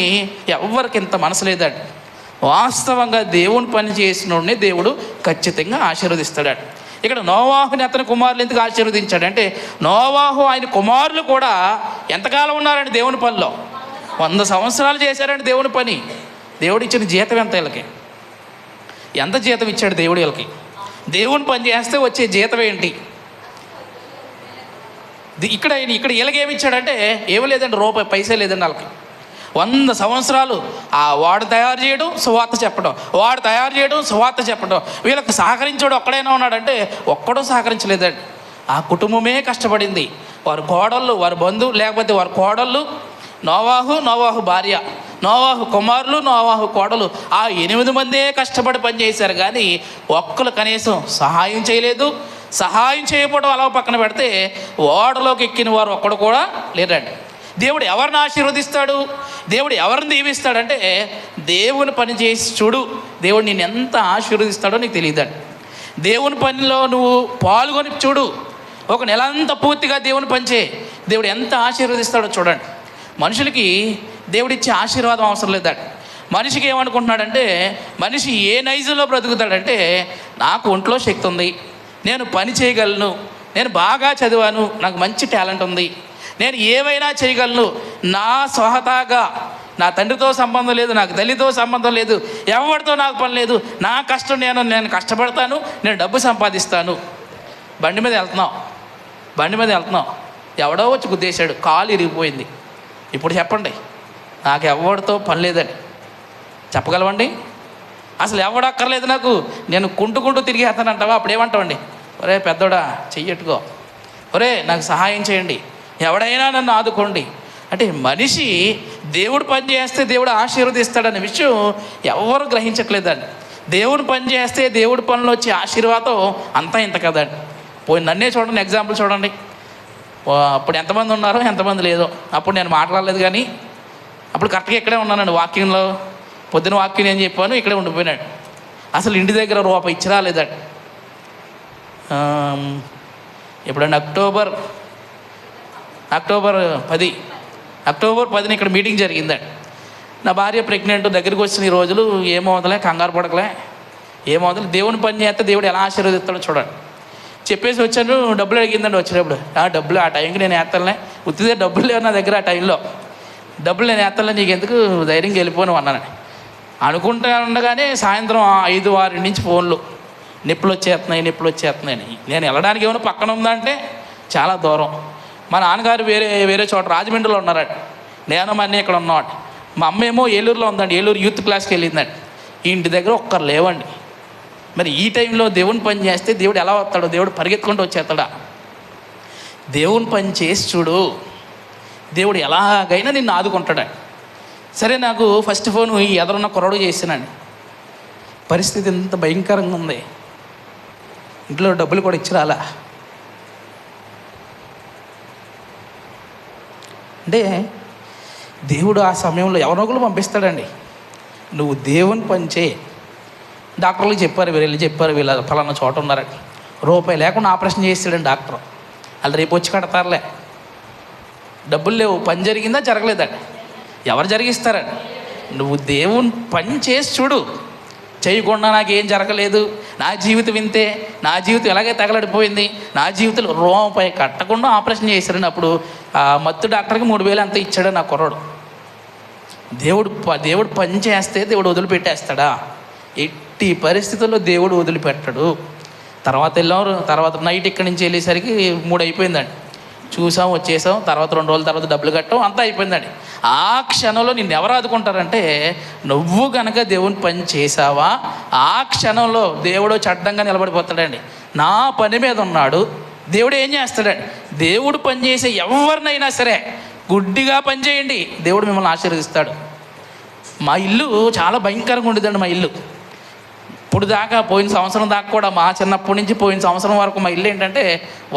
ఎవరికి ఇంత మనసు లేదండి. వాస్తవంగా దేవుని పని చేసినోడిని దేవుడు ఖచ్చితంగా ఆశీర్వదిస్తాడు. ఇక్కడ నోవాహుని అతని కుమారులు ఎందుకు ఆశీర్వదించాడంటే, నోవాహు ఆయన కుమారులు కూడా ఎంతకాలం ఉన్నారండి దేవుని పనిలో? 100 సంవత్సరాలు చేశారండి దేవుని పని. దేవుడు ఇచ్చిన జీతం ఎంత? వీళ్ళకి ఎంత జీతం ఇచ్చాడు దేవుడు వీళ్ళకి? దేవుని పని చేస్తే వచ్చే జీతం ఏంటి? ఇక్కడ వీళ్ళకేమి ఇచ్చాడంటే ఏమీ లేదండి, రూపాయి పైసే లేదండి వాళ్ళకి. 100 సంవత్సరాలు వాడు తయారు చేయడం, సువార్త చెప్పడం, వాడు తయారు చేయడం, సువార్త చెప్పడం. వీళ్ళకి సహకరించాడు ఒక్కడైనా ఉన్నాడంటే ఒక్కడూ సహకరించలేదండి. ఆ కుటుంబమే కష్టపడింది. వారి కోడళ్ళు, వారి బంధువు, లేకపోతే వారి కోడళ్ళు, నోవాహు భార్య, నోవాహు కుమారులు, నోవాహు కోడలు, ఆ 8 మందే కష్టపడి పనిచేశారు. కానీ ఒక్కరు కనీసం సహాయం చేయలేదు. సహాయం చేయకపోవడం అలా పక్కన పెడితే ఓడలోకి ఎక్కిన వారు ఒక్కడు కూడా లేరండి. దేవుడు ఎవరిని ఆశీర్వదిస్తాడు? దేవుడు ఎవరిని దీవిస్తాడంటే, దేవుని పని చేసి చూడు, దేవుడు నేను ఎంత ఆశీర్వదిస్తాడో నీకు తెలియదండి. దేవుని పనిలో నువ్వు పాల్గొని చూడు, ఒక నెలంతా పూర్తిగా దేవుని పని చేయి, దేవుడు ఎంత ఆశీర్వదిస్తాడో చూడండి. మనుషులకి దేవుడిచ్చే ఆశీర్వాదం అవసరం లేదండి. మనిషికి ఏమనుకుంటున్నాడంటే, మనిషి ఏ నైజంలో బ్రతుకుతాడంటే, నాకు ఒంట్లో శక్తి ఉంది, నేను పని చేయగలను, నేను బాగా చదివాను, నాకు మంచి టాలెంట్ ఉంది, నేను ఏమైనా చేయగలను, నా స్వహతాగా, నా తండ్రితో సంబంధం లేదు, నాకు తల్లితో సంబంధం లేదు, ఎవరితో నాకు పని లేదు, నా కష్టం నేను కష్టపడతాను, నేను డబ్బు సంపాదిస్తాను. బండి మీద వెళ్తున్నాం, ఎవడో వచ్చి గుద్దేశాడు, కాలు ఇరిగిపోయింది. ఇప్పుడు చెప్పండి, నాకు ఎవరితో పని లేదని చెప్పగలవండి? అసలు ఎవడక్కర్లేదు నాకు, నేను కుంటూ తిరిగేస్తానంటావా? అప్పుడేమంటావండి? ఒరే పెద్దోడా చెయ్యట్టుకో, ఒరే నాకు సహాయం చేయండి, ఎవడైనా నన్ను ఆదుకోండి అంటే. మనిషి దేవుడు పని చేస్తే దేవుడు ఆశీర్వదిస్తాడనే విషయం ఎవరు గ్రహించట్లేదండి. దేవుడు పని చేస్తే దేవుడి పనిలో వచ్చే ఆశీర్వాదం అంతా ఇంత కదండి. పోయి నన్నే చూడండి, ఎగ్జాంపుల్ చూడండి. అప్పుడు ఎంతమంది ఉన్నారో ఎంతమంది లేదో, అప్పుడు నేను మాట్లాడలేదు, కానీ అప్పుడు కరెక్ట్గా ఇక్కడే ఉన్నానండి. వాక్యంలో పొద్దున వాక్యం ఏం చెప్పాను, ఇక్కడే ఉండిపోయినాడు. అసలు ఇంటి దగ్గర రూపాయి ఇచ్చి రాలేదండి. ఎప్పుడన్నా అక్టోబర్ అక్టోబర్ 10 ఇక్కడ మీటింగ్ జరిగిందండి. నా భార్య ప్రెగ్నెంట్, దగ్గరికి వచ్చిన ఈ రోజులు ఏమవుతలే, కంగారు పడకలే, ఏమవుతలే, దేవుని పని చేస్తే దేవుడు ఎలా ఆశీర్వదిస్తాడో చూడండి. చెప్పేసి వచ్చాను. డబ్బులు అడిగిందండి వచ్చినప్పుడు. డబ్బులు ఆ టైంకి నేను వేస్తానులే, ఉత్తిదే డబ్బులు లేవు నా దగ్గర. ఆ టైంలో డబ్బులు నేను వేస్తానులే, నీకు ఎందుకు, ధైర్యంగా వెళ్ళిపోను అన్నాను. అనుకుంటా ఉండగానే సాయంత్రం 5-6 నుంచి ఫోన్లు, నొప్పులు వచ్చేస్తున్నాయని. నేను వెళ్ళడానికి ఏమైనా పక్కన ఉందంటే చాలా దూరం. మా నాన్నగారు వేరే చోట రాజమండ్రిలో ఉన్నారట, నేను మా అన్నయ్య ఇక్కడ ఉన్నామండి. మా అమ్మ ఏమో ఏలూరులో ఉందండి, ఏలూరు యూత్ క్లాస్కి వెళ్ళిందండి. ఇంటి దగ్గర ఒక్కరు లేవండి. మరి ఈ టైంలో దేవుని పని చేస్తే దేవుడు ఎలా వస్తాడో, దేవుడు పరిగెత్తుకుంటూ వచ్చేస్తాడా? దేవుని పని చేసి చూడు, దేవుడు ఎలాగైనా నిన్ను ఆదుకుంటాడండి. సరే, నాకు ఫస్ట్ ఫోన్ ఈ ఎదురున్న కుర్రాడు చేసినాను. పరిస్థితి ఎంత భయంకరంగా ఉంది, ఇంట్లో డబ్బులు కూడా ఇచ్చి రాలా. అంటే దేవుడు ఆ సమయంలో ఎవరో ఒకరు పంపిస్తాడండి. నువ్వు దేవుని పని చేయి. డాక్టర్లకు చెప్పారు, వీళ్ళు చెప్పారు, వీళ్ళ ఫలానా చోట ఉన్నారని. రూపాయి లేకుండా ఆపరేషన్ చేస్తాడండి డాక్టర్. వాళ్ళు రేపు వచ్చి కడతారులే. డబ్బులు లేవు, పని జరిగిందా జరగలేదండి, ఎవరు జరిగిస్తారండి? నువ్వు దేవుని పని చేసి చూడు. చేయకుండా నాకేం జరగలేదు, నా జీవితం వింతే, నా జీవితం ఎలాగే తగలడిపోయింది, నా జీవితంలో రూపాయి కట్టకుండా ఆపరేషన్ చేశారని. అప్పుడు ఆ మత్తు డాక్టర్కి 3,000 అంతా ఇచ్చాడు నా కుర్రాడు. దేవుడు పని చేస్తే దేవుడు వదిలిపెట్టేస్తాడా? ఎట్టి పరిస్థితుల్లో దేవుడు వదిలిపెట్టడు. తర్వాత నైట్ ఇక్కడి నుంచి వెళ్ళేసరికి 3 అయిపోయిందండి. చూసాం, వచ్చేసాం. తర్వాత 2 రోజుల తర్వాత డబ్బులు కట్టాం, అంతా అయిపోయిందండి. ఆ క్షణంలో నిన్ను ఎవరు ఆదుకుంటారంటే, నువ్వు కనుక దేవుని పని చేసావా, ఆ క్షణంలో దేవుడు చడ్డంగా నిలబడిపోతాడండి. నా పని మీద ఉన్నాడు, దేవుడు ఏం చేస్తాడండి? దేవుడు పని చేసే ఎవరినైనా సరే గుడ్డిగా పని చేయండి, దేవుడు మిమ్మల్ని ఆశీర్వదిస్తాడు. మా ఇల్లు చాలా భయంకరంగా ఉండేదండి. మా ఇల్లు ఇప్పుడు దాకా, పోయిన సంవత్సరం దాకా కూడా, మా చిన్నప్పటి నుంచి పోయిన సంవత్సరం వరకు మా ఇల్లు ఏంటంటే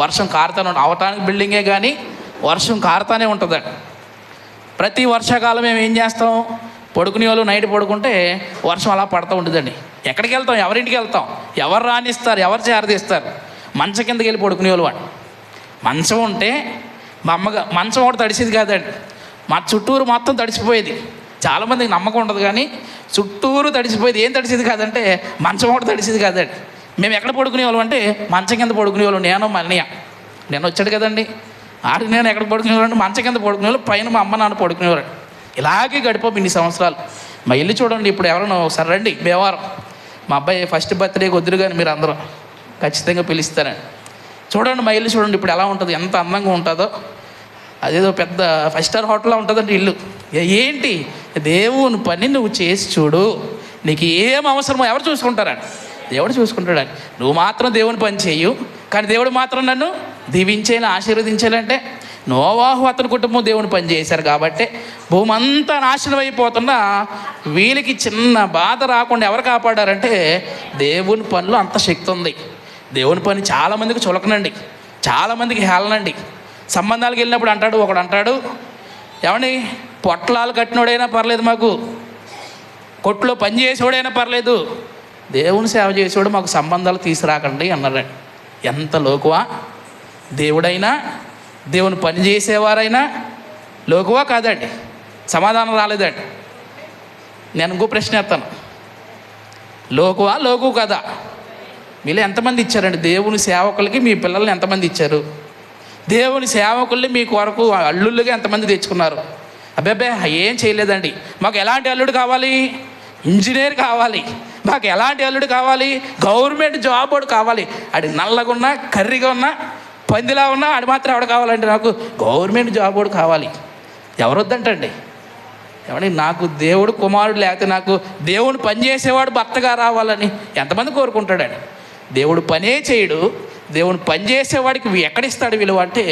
వర్షం కారుతానే ఉంటుంది. అవటానికి బిల్డింగే కానీ వర్షం కారుతానే ఉంటుందండి. ప్రతి వర్షాకాలం మేము ఏం చేస్తాం, పడుకునే వాళ్ళు నైట్ పడుకుంటే వర్షం అలా పడుతూ ఉంటుందండి. ఎక్కడికి వెళ్తాం, ఎవరింటికి వెళ్తాం, ఎవరు రానిస్తారు, ఎవరు చేరదీస్తారు? మంచం కిందకి వెళ్ళి పడుకునే వాళ్ళు వాడు. మంచం ఉంటే మా మంచం ఒకటి తడిసేది కాదండి, మా చుట్టూరు మొత్తం తడిసిపోయేది. చాలామందికి నమ్మకం ఉండదు కానీ చుట్టూరు తడిసిపోయేది. ఏం తడిసేది కాదంటే మంచం ఒకటి తడిసేది కాదండి. మేము ఎక్కడ పడుకునేవాళ్ళం అంటే మంచం కింద పడుకునేవాళ్ళం. నేను మా అన్నయ్య, నేను వచ్చాడు కదండి, ఆడికి నేను ఎక్కడ పడుకునేవాళ్ళు అంటే మంచం కింద పడుకునేవాళ్ళు, పైన మా అమ్మ నాన్న పడుకునేవారు. ఇలాగే గడిపోయి ఇన్ని సంవత్సరాలు. మా ఇల్లు చూడండి. ఇప్పుడు ఎవరైనా ఒకసారి రండి భీమవరం, మా అబ్బాయి ఫస్ట్ బర్త్డేకి వద్దురు కానీ మీరు అందరూ ఖచ్చితంగా పిలుస్తారండి. చూడండి మా ఇల్లు చూడండి ఇప్పుడు ఎలా ఉంటుంది, ఎంత అందంగా ఉంటుందో. అదేదో పెద్ద 5 స్టార్ హోటల్లో ఉంటుందండి ఇల్లు. ఏంటి, దేవుని పని నువ్వు చేసి చూడు, నీకు ఏం అవసరమో ఎవరు చూసుకుంటారండి? దేవుడు చూసుకుంటాడండి. నువ్వు మాత్రం దేవుని పని చేయు, కానీ దేవుడు మాత్రం నన్ను దీవించేలా ఆశీర్వదించాలంటే, నోవాహు అతని కుటుంబం దేవుని పని చేశారు కాబట్టి భూమి అంతా నాశనం అయిపోతున్నా వీళ్ళకి చిన్న బాధ రాకుండా ఎవరు కాపాడారంటే, దేవుని పనిలో అంత శక్తి ఉంది. దేవుని పని చాలామందికి చులకనండి, చాలామందికి హేళనండి. సంబంధాలకు వెళ్ళినప్పుడు ఒకడు అంటాడు, ఏమండి పొట్లాలు కట్టినోడైనా పర్లేదు, మాకు కొట్లో పని చేసేవాడైనా పర్లేదు, దేవుని సేవ చేసేవాడు మాకు సంబంధాలు తీసుకురాకండి అన్నారండి. ఎంత లోకువా! దేవుడైనా దేవుని పని చేసేవారైనా లోకువా కాదండి? సమాధానం రాలేదండి. నేను ఇంకో ప్రశ్న వేస్తాను, లోకువా లోకు కదా? మీలో ఎంతమంది ఇచ్చారండి దేవుని సేవకులకి? మీ పిల్లల్ని ఎంతమంది ఇచ్చారు? దేవుని సేవకుల్ని మీ కొరకు అల్లుళ్ళుగా ఎంతమంది తెచ్చుకున్నారు? అబ్బాబ్బే ఏం చేయలేదండి. మాకు ఎలాంటి అల్లుడు కావాలి? ఇంజనీర్ కావాలి. మాకు ఎలాంటి అల్లుడు కావాలి? గవర్నమెంట్ జాబ్ వాడు కావాలి. ఆడి నల్లగా ఉన్నా, కర్రీగా ఉన్నా, పందిలా ఉన్నా, ఆడి మాత్రం ఎవడు కావాలంటే నాకు గవర్నమెంట్ జాబ్ వాడు కావాలి. ఎవరు వద్దంటండి? ఏమండి, నాకు దేవుడు కుమారుడు, లేకపోతే నాకు దేవుని పని చేసేవాడు భర్తగా రావాలని ఎంతమంది కోరుకుంటాడండి? దేవుడు పనే చేయడు, దేవుని పని చేసేవాడికి ఎక్కడిస్తాడు విలువ అంటే,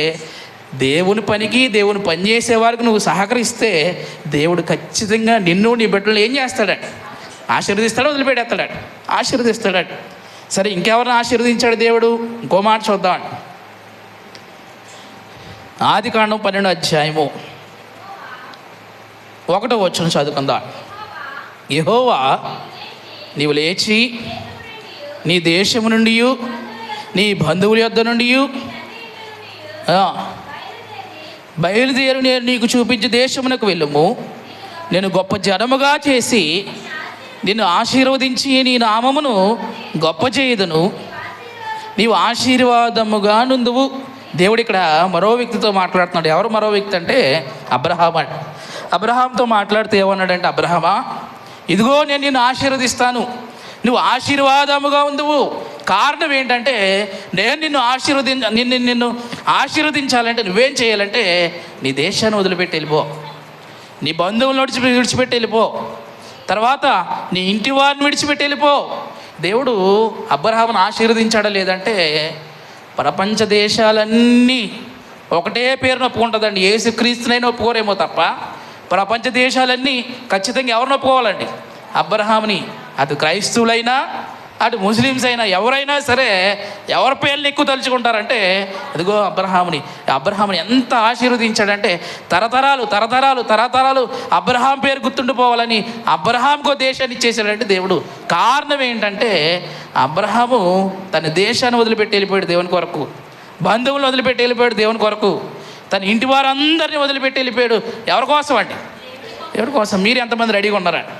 దేవుని పనికి దేవుని పని చేసేవాడికి నువ్వు సహకరిస్తే దేవుడు ఖచ్చితంగా నిన్ను నీ బిడ్డలు ఏం చేస్తాడండి? ఆశీర్వదిస్తాడు, వదిలిపెట్టేస్తాడు, ఆశీర్వదిస్తాడు. సరే, ఇంకెవరిని ఆశీర్వదించాడు దేవుడు? ఇంకో మాట చూద్దామండి. ఆదికాండం 12వ అధ్యాయము 1వ వచనం చదువుకుందాం. యెహోవా నీవు లేచి నీ దేశము నుండి, నీ బంధువుల యొద్ద నుండి బయలుదేరి నేను నీకు చూపించే దేశమునకు వెళ్ళుము. నేను గొప్ప జనముగా చేసి నిన్ను ఆశీర్వదించి నీ నామమును గొప్ప చేయుదును. నీవు ఆశీర్వాదముగా నుందువు. దేవుడు ఇక్కడ మరో వ్యక్తితో మాట్లాడుతున్నాడు. ఎవరు మరో వ్యక్తి అంటే అబ్రహాం అంట. అబ్రహాంతో మాట్లాడితే ఏమన్నాడంటే, అబ్రహామా, ఇదిగో నేను నిన్ను ఆశీర్వదిస్తాను, నువ్వు ఆశీర్వాదముగా ఉందువు. కారణం ఏంటంటే, నేను నిన్ను ఆశీర్వదించాలంటే నువ్వేం చేయాలంటే, నీ దేశాన్ని వదిలిపెట్టి వెళ్ళిపో, నీ బంధువులను విడిచిపెట్టి వెళ్ళిపో, తర్వాత నీ ఇంటి వారిని విడిచిపెట్టి వెళ్ళిపో. దేవుడు అబ్రహామును ఆశీర్వదించాడా లేదంటే, ప్రపంచ దేశాలన్నీ ఒకటే పేరును ఒప్పుకుంటుందండి. యేసుక్రీస్తునైనా ఒప్పుకోరేమో తప్ప ప్రపంచ దేశాలన్నీ ఖచ్చితంగా ఎవరిని ఒప్పుకోవాలండి? అబ్రహాముని. అటు క్రైస్తవులైనా అటు ముస్లిమ్స్ అయినా ఎవరైనా సరే ఎవరి పేర్లు ఎక్కువ తలుచుకుంటారంటే అదిగో అబ్రహాముని ఎంత ఆశీర్వదించాడంటే తరతరాలు అబ్రహాం పేరు గుర్తుండిపోవాలని అబ్రహాంకో దేశాన్ని ఇచ్చేసాడంటే దేవుడు. కారణం ఏంటంటే, అబ్రహాము తన దేశాన్ని వదిలిపెట్టి వెళ్ళిపోయాడు దేవుని కొరకు, బంధువులను వదిలిపెట్టి వెళ్ళిపోయాడు దేవుని కొరకు, తన ఇంటి వారందరినీ వదిలిపెట్టి వెళ్ళిపోయాడు. ఎవరి కోసం అండి? దేవుడి కోసం. మీరు ఎంతమంది రెడీగా ఉన్నారండి?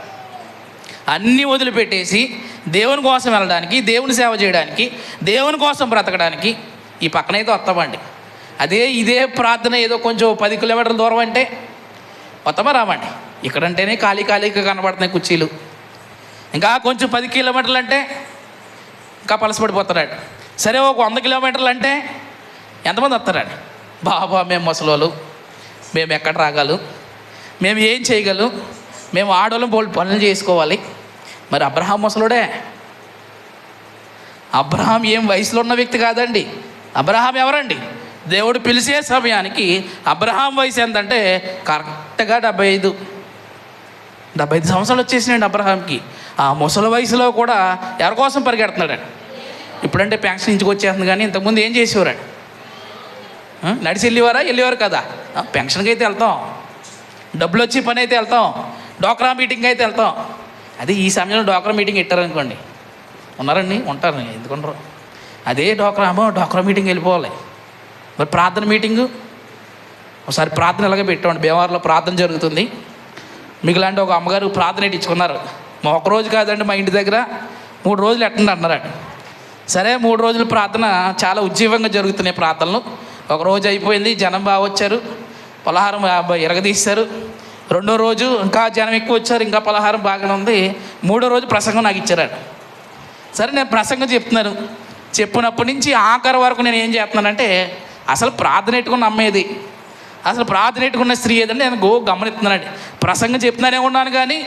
అన్నీ వదిలిపెట్టేసి దేవుని కోసం వెళ్ళడానికి, దేవుని సేవ చేయడానికి, దేవుని కోసం బ్రతకడానికి ఈ పక్కనైతే వస్తామండి. ఇదే ప్రార్థన ఏదో కొంచెం 10 కిలోమీటర్ల దూరం అంటే వస్తామా రామండి? ఇక్కడంటేనే ఖాళీగా కనబడుతున్నాయి కుర్చీలు. ఇంకా కొంచెం 10 కిలోమీటర్లు అంటే ఇంకా పలసపడిపోతారండి. సరే, ఒక 100 కిలోమీటర్లు అంటే ఎంతమంది వస్తారండి? బాబా, మేము ముసలోళ్ళు, మేము ఎక్కడ రాగలం, మేము ఏం చేయగలం, మేము ఆడవాళ్ళం పనులు చేసుకోవాలి. మరి అబ్రహాం ముసలోడే. అబ్రహాం ఏం వయసులో ఉన్న వ్యక్తి కాదండి. అబ్రహాం ఎవరండి? దేవుడు పిలిచే సమయానికి అబ్రహాం వయసు ఎంతంటే కరెక్ట్గా 75 సంవత్సరాలు వచ్చేసినాయండి అబ్రహాంకి. ఆ ముసలి వయసులో కూడా ఎవరి కోసం పరిగెడుతున్నాడండి? ఇప్పుడంటే పెన్షన్ ఇంటికి వచ్చేస్తుంది, కానీ ఇంతకుముందు ఏం చేసేవారండి? నడిచి వెళ్ళేవారు కదా. పెన్షన్కి అయితే వెళ్తాం, డబ్బులు వచ్చి పని అయితే వెళ్తాం, డోక్రా మీటింగ్ అయితే వెళ్తాం. ఈ సమయంలో డోక్రా మీటింగ్ పెట్టారనుకోండి, ఉన్నారండి, ఉంటారు, ఎందుకుంటారు? డోక్రా మీటింగ్ వెళ్ళిపోవాలి. మరి ప్రార్థన మీటింగు ఒకసారి ప్రార్థన ఇలాగే పెట్టండి. భీమవరంలో ప్రార్థన జరుగుతుంది. మీకు లాంటి ఒక అమ్మగారు ప్రార్థన ఇచ్చుకున్నారు. ఒక రోజు కాదండి, మా ఇంటి దగ్గర 3 రోజులు ఎట్టండి అన్నారండి. సరే, 3 రోజులు ప్రార్థన చాలా ఉజ్జీవంగా జరుగుతున్నాయి ప్రార్థనలు. ఒక రోజు అయిపోయింది, జనం బాగా వచ్చారు, పలహారం ఎరగదీశారు. 2వ రోజు ఇంకా జనం ఎక్కువ వచ్చారు, ఇంకా పలహారం బాగానే ఉంది. 3వ రోజు ప్రసంగం నాకు ఇచ్చారండి. సరే, నేను ప్రసంగం చెప్తున్నాను. చెప్పినప్పటి నుంచి ఆఖరి వరకు నేను ఏం చేస్తున్నానంటే, అసలు ప్రార్థన ఎట్టుకున్న అమ్మేది, అసలు ప్రార్థన ఎట్టుకున్న స్త్రీ ఏదంటే నేను గమనిస్తున్నానండి. ప్రసంగం చెప్తున్నానే ఉన్నాను కానీ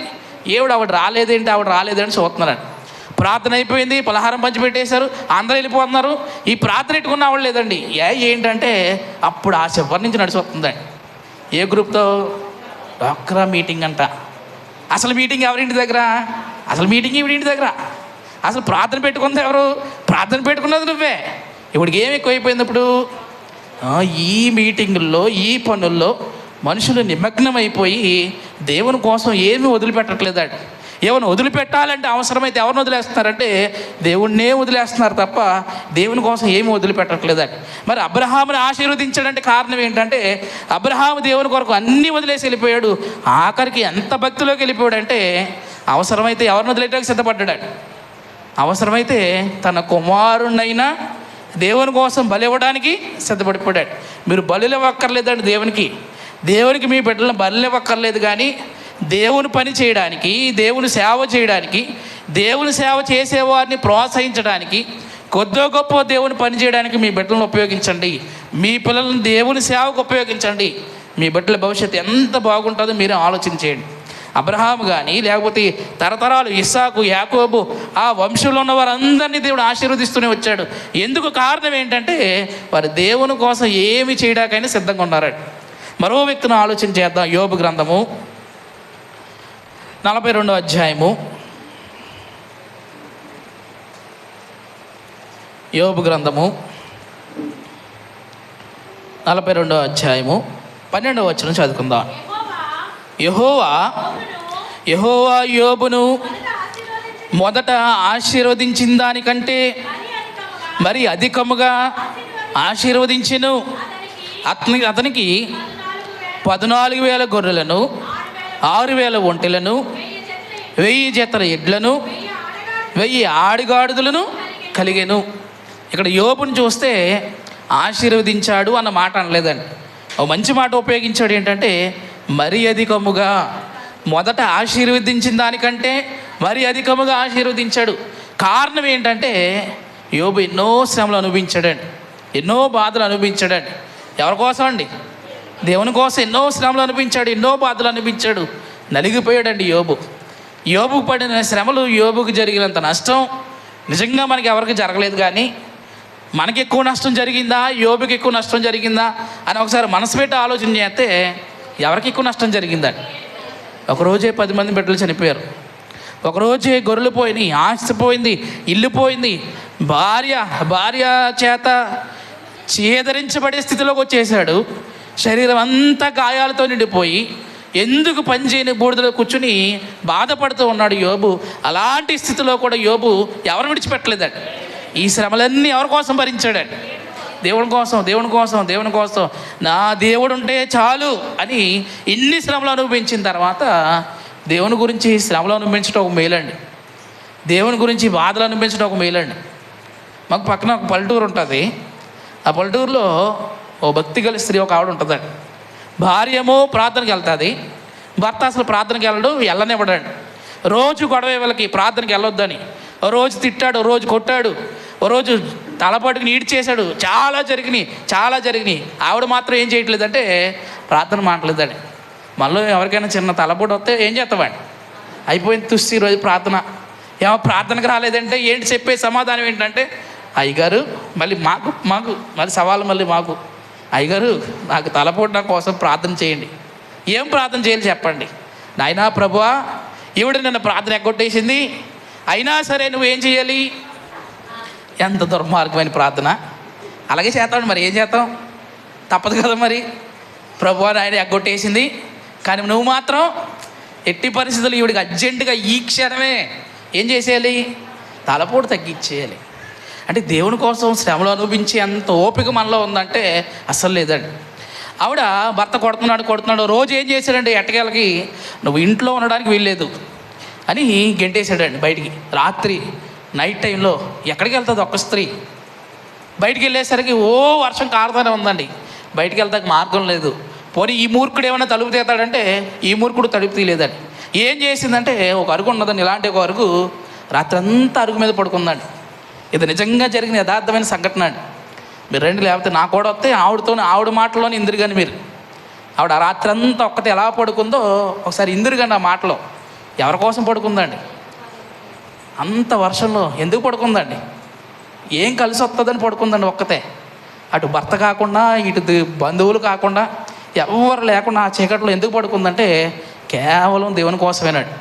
ఆవిడ రాలేదేంటి చూస్తున్నానండి. ప్రార్థన అయిపోయింది, పలహారం పంచిపెట్టేశారు, అందరూ వెళ్ళిపోతున్నారు. ఈ ప్రార్థన ఎట్టుకున్న ఆవిడ లేదండి. ఏంటంటే అప్పుడు ఆ చివరి నుంచి నడిచి వస్తుందండి. ఏ గ్రూప్తో? డోక్రా మీటింగ్ అంట. అసలు మీటింగ్ ఎవరింటి దగ్గర? అసలు మీటింగ్ ఈవిడింటి దగ్గర. అసలు ప్రార్థన పెట్టుకుంది ఎవరు? ప్రార్థన పెట్టుకున్నది నువ్వే. ఇప్పటికి ఏమి ఎక్కువైపోయింది? ఇప్పుడు ఈ మీటింగుల్లో, ఈ పనుల్లో మనుషులు నిమగ్నం అయిపోయి దేవుని కోసం ఏమీ వదిలిపెట్టట్లేదండి. ఏమైనా వదిలిపెట్టాలంటే అవసరమైతే ఎవరిని వదిలేస్తున్నారంటే దేవుణ్ణే వదిలేస్తున్నారు తప్ప దేవుని కోసం ఏమి వదిలిపెట్టట్లేదండి. మరి అబ్రహాముని ఆశీర్వదించాడంటే కారణం ఏంటంటే, అబ్రహాము దేవుని కొరకు అన్నీ వదిలేసి వెళ్ళిపోయాడు. ఆఖరికి ఎంత భక్తిలోకి వెళ్ళిపోయాడంటే అవసరమైతే ఎవరిని వదిలేయడానికి సిద్ధపడ్డాడు. అవసరమైతే తన కుమారుణ్ణైనా దేవుని కోసం బలి ఇవ్వడానికి సిద్ధపడిపోయాడు. మీరు బలులు ఇవ్వక్కర్లేదండి దేవునికి మీ బిడ్డలను బలులు ఇవ్వక్కర్లేదు, కానీ దేవుని పని చేయడానికి, దేవుని సేవ చేయడానికి, దేవుని సేవ చేసేవారిని ప్రోత్సహించడానికి, కొద్దో గొప్ప దేవుని పని చేయడానికి మీ బిడ్డలను ఉపయోగించండి. మీ పిల్లలను దేవుని సేవకు ఉపయోగించండి. మీ బిడ్డల భవిష్యత్తు ఎంత బాగుంటుందో మీరు ఆలోచించేయండి. అబ్రహాము కానీ లేకపోతే తరతరాలు ఇస్సాకు, యాకోబు, ఆ వంశంలో ఉన్న వారందరినీ దేవుడు ఆశీర్వదిస్తూనే వచ్చాడు. ఎందుకు? కారణం ఏంటంటే వారు దేవుని కోసం ఏమి చేయడానికైనా సిద్ధంగా ఉన్నారు. మరో వ్యక్తిని ఆలోచన చేద్దాం. యోబు గ్రంథము 42వ అధ్యాయము. యోబు గ్రంథము 42వ అధ్యాయము 12వ వచనం చదువుకుందాం. యెహోవా యోబును మొదట ఆశీర్వదించిన దానికంటే మరి అధికముగా ఆశీర్వదించెను. అతనికి 14,000 గొర్రెలను, 6,000 ఒంటెలను, 1,000 జతల ఎడ్లను, 1,000 ఆడిగాడుదలను కలిగెను. ఇక్కడ యోబుని చూస్తే ఆశీర్వదించాడు అన్న మాట అనలేదండి. ఒక మంచి మాట ఉపయోగించాడు. ఏంటంటే మరి అధికముగా. మొదట ఆశీర్వదించిన దానికంటే మరి అధికముగా ఆశీర్వదించాడు. కారణం ఏంటంటే యోబు ఎన్నో శ్రమలు అనుభవించాడండి, ఎన్నో బాధలు అనుభవించాడండి. ఎవరి కోసం అండి? దేవుని కోసం ఎన్నో శ్రమలు అనిపించాడు, ఎన్నో బాధలు అనిపించాడు. నలిగిపోయాడండి యోబు. యోబుకు పడిన శ్రమలు, యోబుకు జరిగినంత నష్టం నిజంగా మనకి ఎవరికి జరగలేదు. కానీ మనకి ఎక్కువ నష్టం జరిగిందా, యోబుకి ఎక్కువ నష్టం జరిగిందా అని ఒకసారి మనసు పెట్టి ఆలోచన చేస్తే ఎవరికి ఎక్కువ నష్టం జరిగిందండి? ఒకరోజే 10 మంది బిడ్డలు చనిపోయారు. ఒకరోజే గొర్రెలు పోయినాయి, ఆస్తి పోయింది, ఇల్లు పోయింది, భార్య చేత చేదరించబడే స్థితిలోకి వచ్చేసాడు. శరీరం అంతా గాయాలతో నిండిపోయి ఎందుకు పని చేయని బూడిదలో కూర్చుని బాధపడుతూ ఉన్నాడు యోబు. అలాంటి స్థితిలో కూడా యోబు ఎవరు విడిచిపెట్టలేదండి. ఈ శ్రమలన్నీ ఎవరి కోసం భరించాడండి? దేవుని కోసం, దేవుని కోసం, దేవుని కోసం. నా దేవుడు ఉంటే చాలు అని ఇన్ని శ్రమలు అనుభవించిన తర్వాత దేవుని గురించి శ్రమలు అనుభవించడం ఒక మేలండి, దేవుని గురించి బాధలు అనుభవించడం ఒక మేలండి. మాకు పక్కన ఒక పల్లెటూరు ఉంటుంది. ఆ పల్లెటూరులో ఓ భక్తి గల స్త్రీ ఒక ఆవిడ ఉంటుందండి. భార్య ఏమో ప్రార్థనకి వెళ్తుంది, భర్త అసలు ప్రార్థనకి వెళ్ళనివ్వడండి. రోజు గొడవ వీళ్ళకి ప్రార్థనకి వెళ్ళొద్దని. ఓ రోజు తిట్టాడు, ఓ రోజు కొట్టాడు, ఓ రోజు తలపట్టుకుని ఈడ్చేశాడు. చాలా జరిగినాయి. ఆవిడ మాత్రం ఏం చేయట్లేదంటే ప్రార్థన మానట్లేదండి. మళ్ళీ ఎవరికైనా చిన్న తలపోటు వస్తే ఏం చేస్తామండి? అయిపోయింది తుస్సి రోజు ప్రార్థన. ఏమో ప్రార్థనకు రాలేదంటే ఏంటి చెప్పే సమాధానం ఏంటంటే, అయ్యగారు మళ్ళీ మాకు మళ్ళీ సవాలు మళ్ళీ మాకు, అయ్యగారు నాకు తలపోటు నా కోసం ప్రార్థన చేయండి. ఏం ప్రార్థన చేయాలి చెప్పండి? నాయనా ప్రభువా, ఈవిడ నిన్న ప్రార్థన ఎగ్గొట్టేసింది, అయినా సరే నువ్వేం చేయాలి? ఎంత దుర్మార్గమైన ప్రార్థన! అలాగే చేస్తాడు. మరి ఏం చేస్తాం? తప్పదు కదా మరి. ప్రభువా నాయన ఎగ్గొట్టేసింది, కానీ నువ్వు మాత్రం ఎట్టి పరిస్థితులు ఈవిడికి అర్జెంటుగా ఈ క్షణమే ఏం చేసేయాలి? తలపోటు తగ్గించేయాలి. అంటే దేవుని కోసం శ్రమలు అనుభవించి అంత ఓపిక మనలో ఉందంటే అస్సలు లేదండి. ఆవిడ భర్త కొడుతున్నాడు. రోజు ఏం చేశాడంటే ఎట్టకేలకి నువ్వు ఇంట్లో ఉండడానికి వీల్లేదు అని గెంటేశాడండి బయటికి. రాత్రి నైట్ టైంలో ఎక్కడికి వెళ్తుంది ఒక్క స్త్రీ? బయటికి వెళ్ళేసరికి వర్షం కారుతూనే ఉందండి. బయటికి వెళ్తాక మార్గం లేదు. పోనీ ఈ మూర్ఖుడు ఏమైనా తలుపు తీస్తాడంటే ఈ మూర్ఖుడు తలుపు తీయలేదండి. ఏం చేసిందంటే ఒక అరుగు ఉన్నదండి, ఇలాంటి ఒక అరుగు. రాత్రి అంతా అరుగు మీద పడుకుందండి. ఇది నిజంగా జరిగిన యథార్థమైన సంఘటన అండి. మీరు రండి, లేకపోతే నా కూడా వస్తే ఆవిడ మాటలోనే ఇందురు కానీ మీరు. ఆవిడ రాత్రి అంతా ఒక్కతే ఎలా పడుకుందో ఒకసారి ఇందురు కానీ ఆ మాటలో ఎవరి కోసం పడుకుందండి? అంత వర్షంలో ఎందుకు పడుకుందండి? ఏం కలిసి వస్తుందని పడుకుందండి ఒక్కతే. అటు భర్త కాకుండా, ఇటు బంధువులు కాకుండా, ఎవరు లేకుండా ఆ చీకట్లో ఎందుకు పడుకుందంటే కేవలం దేవుని కోసమేనాడు.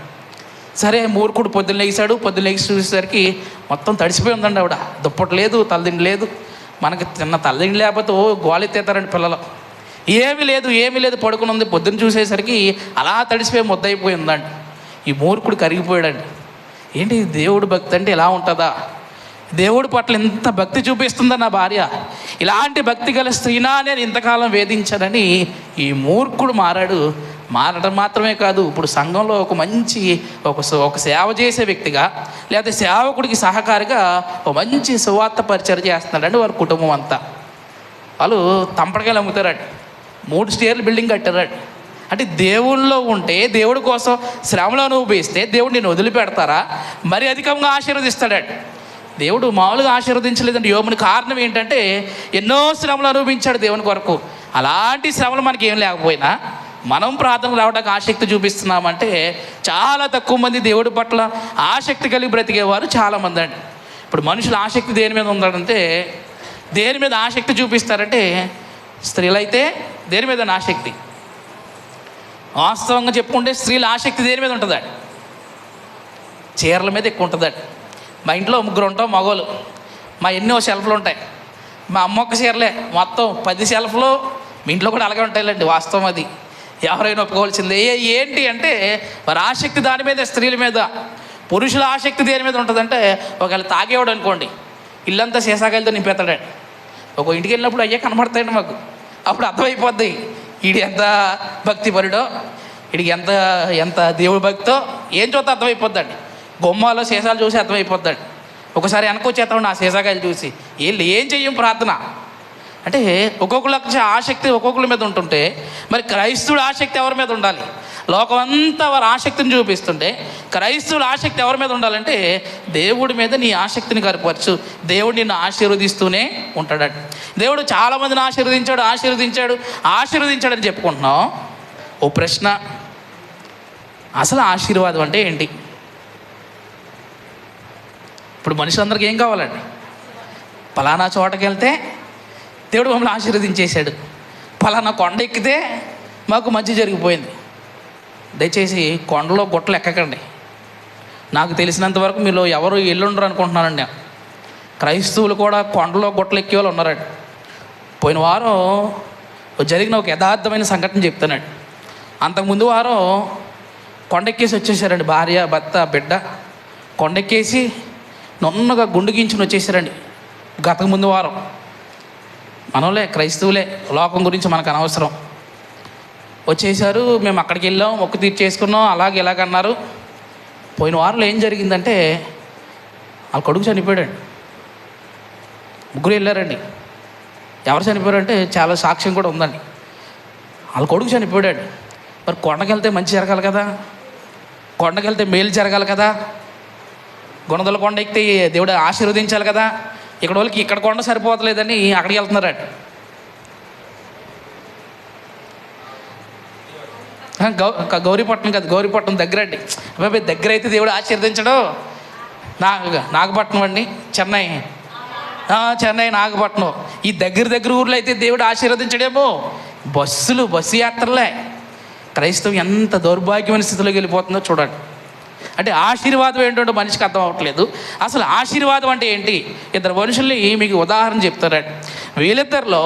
సరే మూర్ఖుడు పొద్దున్న లేచి చూసేసరికి మొత్తం తడిసిపోయి ఉందండి ఆవిడ. దుప్పటి లేదు, తలదిండి లేదు. మనకి చిన్న తలదిండి లేకపోతే గోలెత్తేస్తారండి పిల్లలు. ఏమీ లేదు పడుకుని ఉంది. పొద్దున్న చూసేసరికి అలా తడిసిపోయి ముద్దయిపోయి ఉందండి. ఈ మూర్ఖుడు కరిగిపోయాడండి. ఏంటి దేవుడు భక్తి అంటే ఇలా ఉంటుందా? దేవుడి పట్ల ఇంత భక్తి చూపిస్తుందా నా భార్య? ఇలాంటి భక్తి గల స్త్రీనా నేను ఇంతకాలం వేధించానని ఈ మూర్ఖుడు మారడం మాత్రమే కాదు, ఇప్పుడు సంఘంలో ఒక మంచి ఒక సేవ చేసే వ్యక్తిగా, లేకపోతే సేవకుడికి సహకారిగా ఒక మంచి సువార్త పరిచయం చేస్తున్నాడండి. వారి కుటుంబం అంతా వాళ్ళు తంపడకాయలు అమ్ముతారండి. 3 స్టేర్ల బిల్డింగ్ కట్టారండి. అంటే దేవుళ్ళలో ఉంటే, దేవుడి కోసం శ్రమలు అనుభవిస్తే దేవుడు నేను వదిలిపెడతారా? మరి అధికంగా ఆశీర్వదిస్తాడండి. దేవుడు మామూలుగా ఆశీర్వదించలేదండి యోబుని. కారణం ఏంటంటే ఎన్నో శ్రమలు అనుభవించాడు దేవుని కొరకు. అలాంటి శ్రమలు మనకి ఏం లేకపోయినా మనం ప్రార్థనకు రావడానికి ఆసక్తి చూపిస్తున్నామంటే చాలా తక్కువ మంది దేవుడి పట్ల ఆసక్తి కలిగి బ్రతికేవారు చాలామంది అండి. ఇప్పుడు మనుషుల ఆసక్తి దేని మీద ఉందంటే, దేని మీద ఆసక్తి చూపిస్తారంటే, స్త్రీలైతే దేని మీద ఆసక్తి? వాస్తవంగా చెప్పుకుంటే స్త్రీల ఆసక్తి దేని మీద ఉంటుందండి? చీరల మీద ఎక్కువ ఉంటుందండి. మా ఇంట్లో 3 ఉంటాం మగవాళ్ళు. మా ఎన్నో షెల్ఫ్లు ఉంటాయి. మా అమ్మ ఒక్క చీరలే మొత్తం 10 షెల్ఫ్లు. మీ ఇంట్లో కూడా అలాగే ఉంటాయిలేండి, వాస్తవం అది. ఎవరైనా ఒప్పుకోవాల్సిందే. ఏంటి అంటే మరి ఆసక్తి దాని మీద, స్త్రీల మీద. పురుషుల ఆసక్తి దేని మీద ఉంటుందంటే, ఒకవేళ తాగేవాడు అనుకోండి, ఇల్లంతా సీసాకాయలతో నింపేస్తాడండి. ఒక ఇంటికి వెళ్ళినప్పుడు అయ్యే కనబడతాయండి మాకు. అప్పుడు అర్థమైపోద్ది వీడు ఎంత భక్తిపరుడో, వీడికి ఎంత ఎంత దేవుడి భక్తో ఏం చూస్తే అర్థమైపోద్దండి. గుమ్మాలో సీసాలు చూసి అర్థమైపోద్దండి. ఒకసారి వెనకొచ్చేస్తామండి ఆ సీసాకాయలు చూసి. ఏం చెయ్యం ప్రార్థన అంటే ఒక్కొక్కరికి ఆసక్తి ఒక్కొక్కరి మీద ఉంటుంటే, మరి క్రైస్తవుడు ఆసక్తి ఎవరి మీద ఉండాలి? లోకం అంతా వారి ఆసక్తిని చూపిస్తుంటే క్రైస్తవుల ఆసక్తి ఎవరి మీద ఉండాలంటే దేవుడి మీద నీ ఆసక్తిని కనపరచు. దేవుడు నిన్ను ఆశీర్వదిస్తూనే ఉంటాడట. దేవుడు చాలామందిని ఆశీర్వదించాడని చెప్పుకుంటున్నాం. ఓ ప్రశ్న, అసలు ఆశీర్వాదం అంటే ఏంటి? ఇప్పుడు మనుషులందరికీ ఏం కావాలండి? పలానా చోటకి వెళ్తే దేవుడు మమ్మల్ని ఆశీర్వదించేశాడు, పలానా కొండ ఎక్కితే మాకు మంచి జరిగిపోయింది. దయచేసి కొండలో గుట్టలు ఎక్కకండి. నాకు తెలిసినంతవరకు మీలో ఎవరు ఎల్లుండరు అనుకుంటున్నానండి. క్రైస్తవులు కూడా కొండలో గుట్టలు ఎక్కే వాళ్ళు ఉన్నారండి. పోయిన వారం జరిగిన ఒక యథార్థమైన సంఘటన చెప్తానండి. అంతకుముందు వారం కొండెక్కేసి వచ్చేసారండి. భార్య, భర్త, బిడ్డ కొండెక్కేసి నున్నగా గుండుగించుని వచ్చేసారండి. గతకు ముందు వారం మనోలే, క్రైస్తవులే, లోకం గురించి మనకు అనవసరం. వచ్చేసారు. మేము అక్కడికి వెళ్ళాం, మొక్కు తీర్చేసుకున్నాం, ఇలాగన్నారు. పోయిన వారంలో ఏం జరిగిందంటే వాళ్ళ కొడుకు చనిపోయాడండి. ముగ్గురు వెళ్ళారండి. ఎవరు చనిపోయారంటే చాలా సాక్ష్యం కూడా ఉందండి. వాళ్ళ కొడుకు చనిపోయాడు. మరి కొండకెళ్తే మంచి జరగాలి కదా, కొండకెళ్తే మేలు జరగాలి కదా, గుణదల కొండ ఎక్కితే దేవుడు ఆశీర్వదించాలి కదా. ఇక్కడ వాళ్ళకి ఇక్కడ కొండ సరిపోతలేదని అక్కడికి వెళ్తున్నారండి. గౌరీపట్నం కాదు, గౌరీపట్నం దగ్గర అండి. అబ్బాయి దగ్గర అయితే దేవుడు ఆశీర్వదించడు. నాగపట్నం అండి, చెన్నై నాగపట్నం, ఈ దగ్గర ఊర్లో అయితే దేవుడు ఆశీర్వదించడేమో. బస్సు యాత్రలే. క్రైస్తవం ఎంత దౌర్భాగ్యమైన స్థితిలోకి వెళ్ళిపోతుందో చూడండి. అంటే ఆశీర్వాదం ఏంటంటే మనిషికి అర్థం అవ్వట్లేదు. అసలు ఆశీర్వాదం అంటే ఏంటి? ఇద్దరు మనుషుల్ని మీకు ఉదాహరణ చెప్తారండి. వీళ్ళిద్దరిలో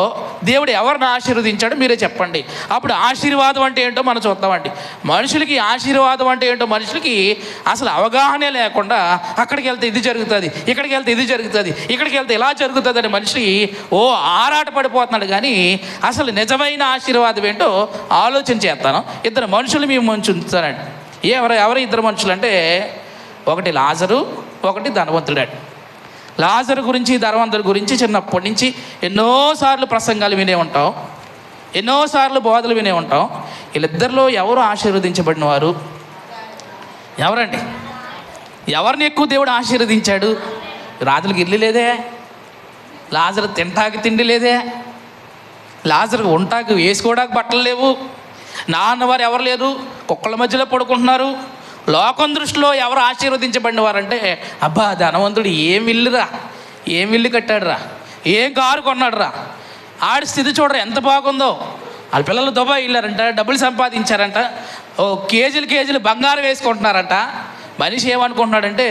దేవుడు ఎవరిని ఆశీర్వదించాడో మీరే చెప్పండి. అప్పుడు ఆశీర్వాదం అంటే ఏంటో మనం చూద్దామండి. మనుషులకి ఆశీర్వాదం అంటే ఏంటో మనుషులకి అసలు అవగాహనే లేకుండా అక్కడికి వెళ్తే ఇది జరుగుతుంది, ఇక్కడికి వెళ్తే ఇది జరుగుతుంది, ఇక్కడికి వెళ్తే ఇలా జరుగుతుంది అని మనిషి ఆరాట పడిపోతున్నాడు. కానీ అసలు నిజమైన ఆశీర్వాదం ఏంటో ఆలోచన చేస్తాను. ఇద్దరు మనుషులు మేము మంచి ఉంచుతానండి. ఎవరు ఇద్దరు మనుషులు అంటే, ఒకటి లాజరు, ఒకటి ధనవంతుడాడు. లాజరు గురించి, ధనవంతుడి గురించి చిన్నప్పటి నుంచి ఎన్నోసార్లు ప్రసంగాలు వినే ఉంటాం, ఎన్నోసార్లు బోధలు వినే ఉంటాం. వీళ్ళిద్దరిలో ఎవరు ఆశీర్వదించబడిన వారు? ఎవరండి? ఎవరిని ఎక్కువ దేవుడు ఆశీర్వదించాడు? రాజులకు ఇల్లు లేదే, లాజరు తింటాకి తిండి లేదే, లాజరు ఉంటాకి వేసుకోవడానికి బట్టలు లేవు, నాన్నవారు ఎవరు లేరు, కుక్కల మధ్యలో పడుకుంటున్నారు. లోకం దృష్టిలో ఎవరు ఆశీర్వదించబడిన వారంటే, అబ్బా ధనవంతుడు ఏం ఇల్లు కట్టాడురా, ఏం కారు కొన్నాడురా, ఆడి స్థితి చూడరా ఎంత బాగుందో, వాళ్ళ పిల్లలు దుబాయ్ వెళ్ళారంట, డబ్బులు సంపాదించారంట, కేజీలు బంగారం వేసుకుంటున్నారంట. మనిషి ఏమనుకుంటున్నాడంటే,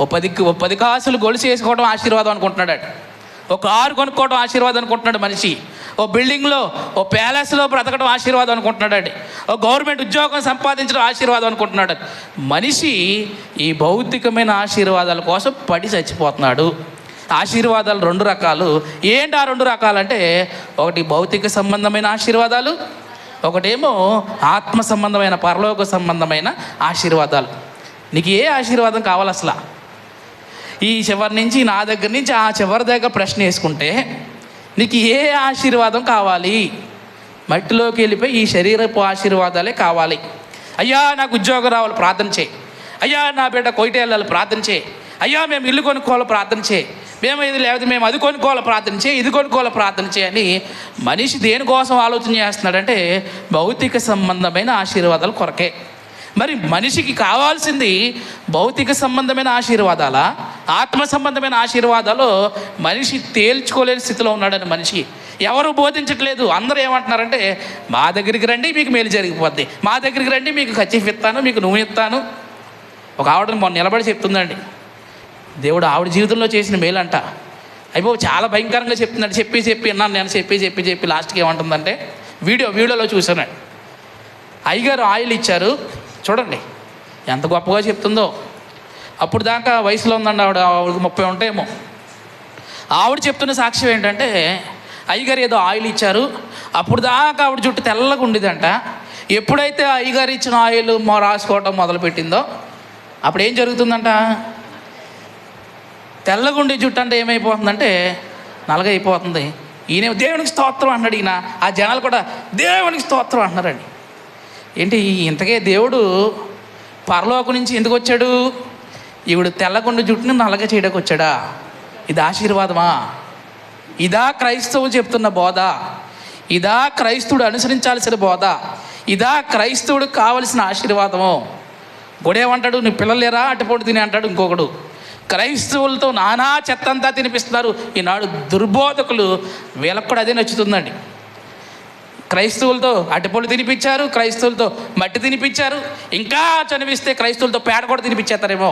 ఓ 10 కాసులు గొలుసు వేసుకోవడం ఆశీర్వాదం అనుకుంటున్నాడు. ఒక కారు కొనుక్కోవడం ఆశీర్వాదం అనుకుంటున్నాడు మనిషి. ఓ బిల్డింగ్లో, ఓ ప్యాలెస్లో బ్రతకడం ఆశీర్వాదం అనుకుంటున్నాడు. ఓ గవర్నమెంట్ ఉద్యోగం సంపాదించడం ఆశీర్వాదం అనుకుంటున్నాడు. మనిషి ఈ భౌతికమైన ఆశీర్వాదాల కోసం పడి చచ్చిపోతున్నాడు. ఆశీర్వాదాలు 2 రకాలు. ఏంటి ఆ 2 రకాలంటే, ఒకటి భౌతిక సంబంధమైన ఆశీర్వాదాలు, ఒకటేమో ఆత్మ సంబంధమైన, పరలోక సంబంధమైన ఆశీర్వాదాలు. నీకు ఏ ఆశీర్వాదం కావాలి? అసలు ఈ చివరి నుంచి నా దగ్గర నుంచి ఆ చివరి దగ్గర ప్రశ్న వేసుకుంటే నీకు ఏ ఆశీర్వాదం కావాలి? మట్టిలోకి వెళ్ళిపోయి ఈ శరీరపు ఆశీర్వాదాలే కావాలి. అయ్యా నాకు ఉద్యోగం రావాలి, ప్రార్థన చేయి. అయ్యా నా బిడ్డ కోయిట వెళ్ళాలి, ప్రార్థన చేయి. అయ్యా మేము ఇల్లు కొనుక్కోవాలి, ప్రార్థన చేయి. మేము అది కొనుక్కోవాలి, ప్రార్థన చేయి, ఇది కొనుక్కోవాలి, ప్రార్థన చేయి అని మనిషి దేనికోసం ఆలోచన చేస్తున్నాడంటే భౌతిక సంబంధమైన ఆశీర్వాదాల కొరకే. మరి మనిషికి కావాల్సింది భౌతిక సంబంధమైన ఆశీర్వాదాలా, ఆత్మ సంబంధమైన ఆశీర్వాదాలు? మనిషి తేల్చుకోలేని స్థితిలో ఉన్నాడని మనిషి ఎవరు బోధించట్లేదు. అందరూ ఏమంటున్నారంటే, మా దగ్గరికి రండి మీకు మేలు జరిగిపోద్ది, మా దగ్గరికి రండి మీకు కచ్చిఫ్ ఇస్తాను, మీకు నూనె ఇస్తాను. ఒక ఆవిడని మొన్న నిలబడి చెప్తుందండి, దేవుడు ఆవిడ జీవితంలో చేసిన మేలంట. అయిపో చాలా భయంకరంగా చెప్తుందండి. చెప్పి విన్నాను నేను, చెప్పి లాస్ట్కి ఏమంటుందంటే, వీడియోలో చూసానండి. అయ్యగారు ఆయిల్ ఇచ్చారు, చూడండి ఎంత గొప్పగా చెప్తుందో. అప్పుడు దాకా వయసులో ఉందండి ఆవిడకి 30 ఉంటాయేమో. ఆవిడ చెప్తున్న సాక్ష్యం ఏంటంటే, అయ్యగారు ఏదో ఆయిల్ ఇచ్చారు, అప్పుడు దాకా ఆవిడ జుట్టు తెల్లగా ఉండేదంట. ఎప్పుడైతే అయ్యగారు ఇచ్చిన ఆయిల్ రాసుకోవటం మొదలుపెట్టిందో అప్పుడు ఏం జరుగుతుందంట, తెల్లగా ఉండే జుట్టు అంటే ఏమైపోతుందంటే నల్లగా అయిపోతుంది. ఈయన దేవునికి స్తోత్రం అన్నాడు. ఈయన ఆ జనాలు కూడా దేవునికి స్తోత్రం అంటున్నారండి. ఏంటి ఇంతకే దేవుడు పరలోకం నుంచి ఎందుకు వచ్చాడు? ఈవిడ తెల్లగుండ జుట్టుని నల్లగా చేయడానికి వచ్చాడా? ఇది ఆశీర్వాదమా? ఇదా క్రైస్తవులు చెప్తున్న బోధ? ఇదా క్రైస్తవుడు అనుసరించాల్సిన బోధ? ఇదా క్రైస్తవుడికి కావలసిన ఆశీర్వాదము? గొడేమంటాడు, నీ పిల్లలు లేరా అటుపోటు తిని అంటాడు ఇంకొకడు. క్రైస్తవులతో నానా చెత్తంతా తినిపిస్తున్నారు ఈనాడు దుర్బోధకులు. వీళ్ళకు కూడా అదే నచ్చుతుందండి. క్రైస్తవులతో అటుపళ్ళు తినిపించారు, క్రైస్తవులతో మట్టి తినిపించారు, ఇంకా చనిపిస్తే క్రైస్తవులతో పేడ కూడా తినిపించేస్తారేమో.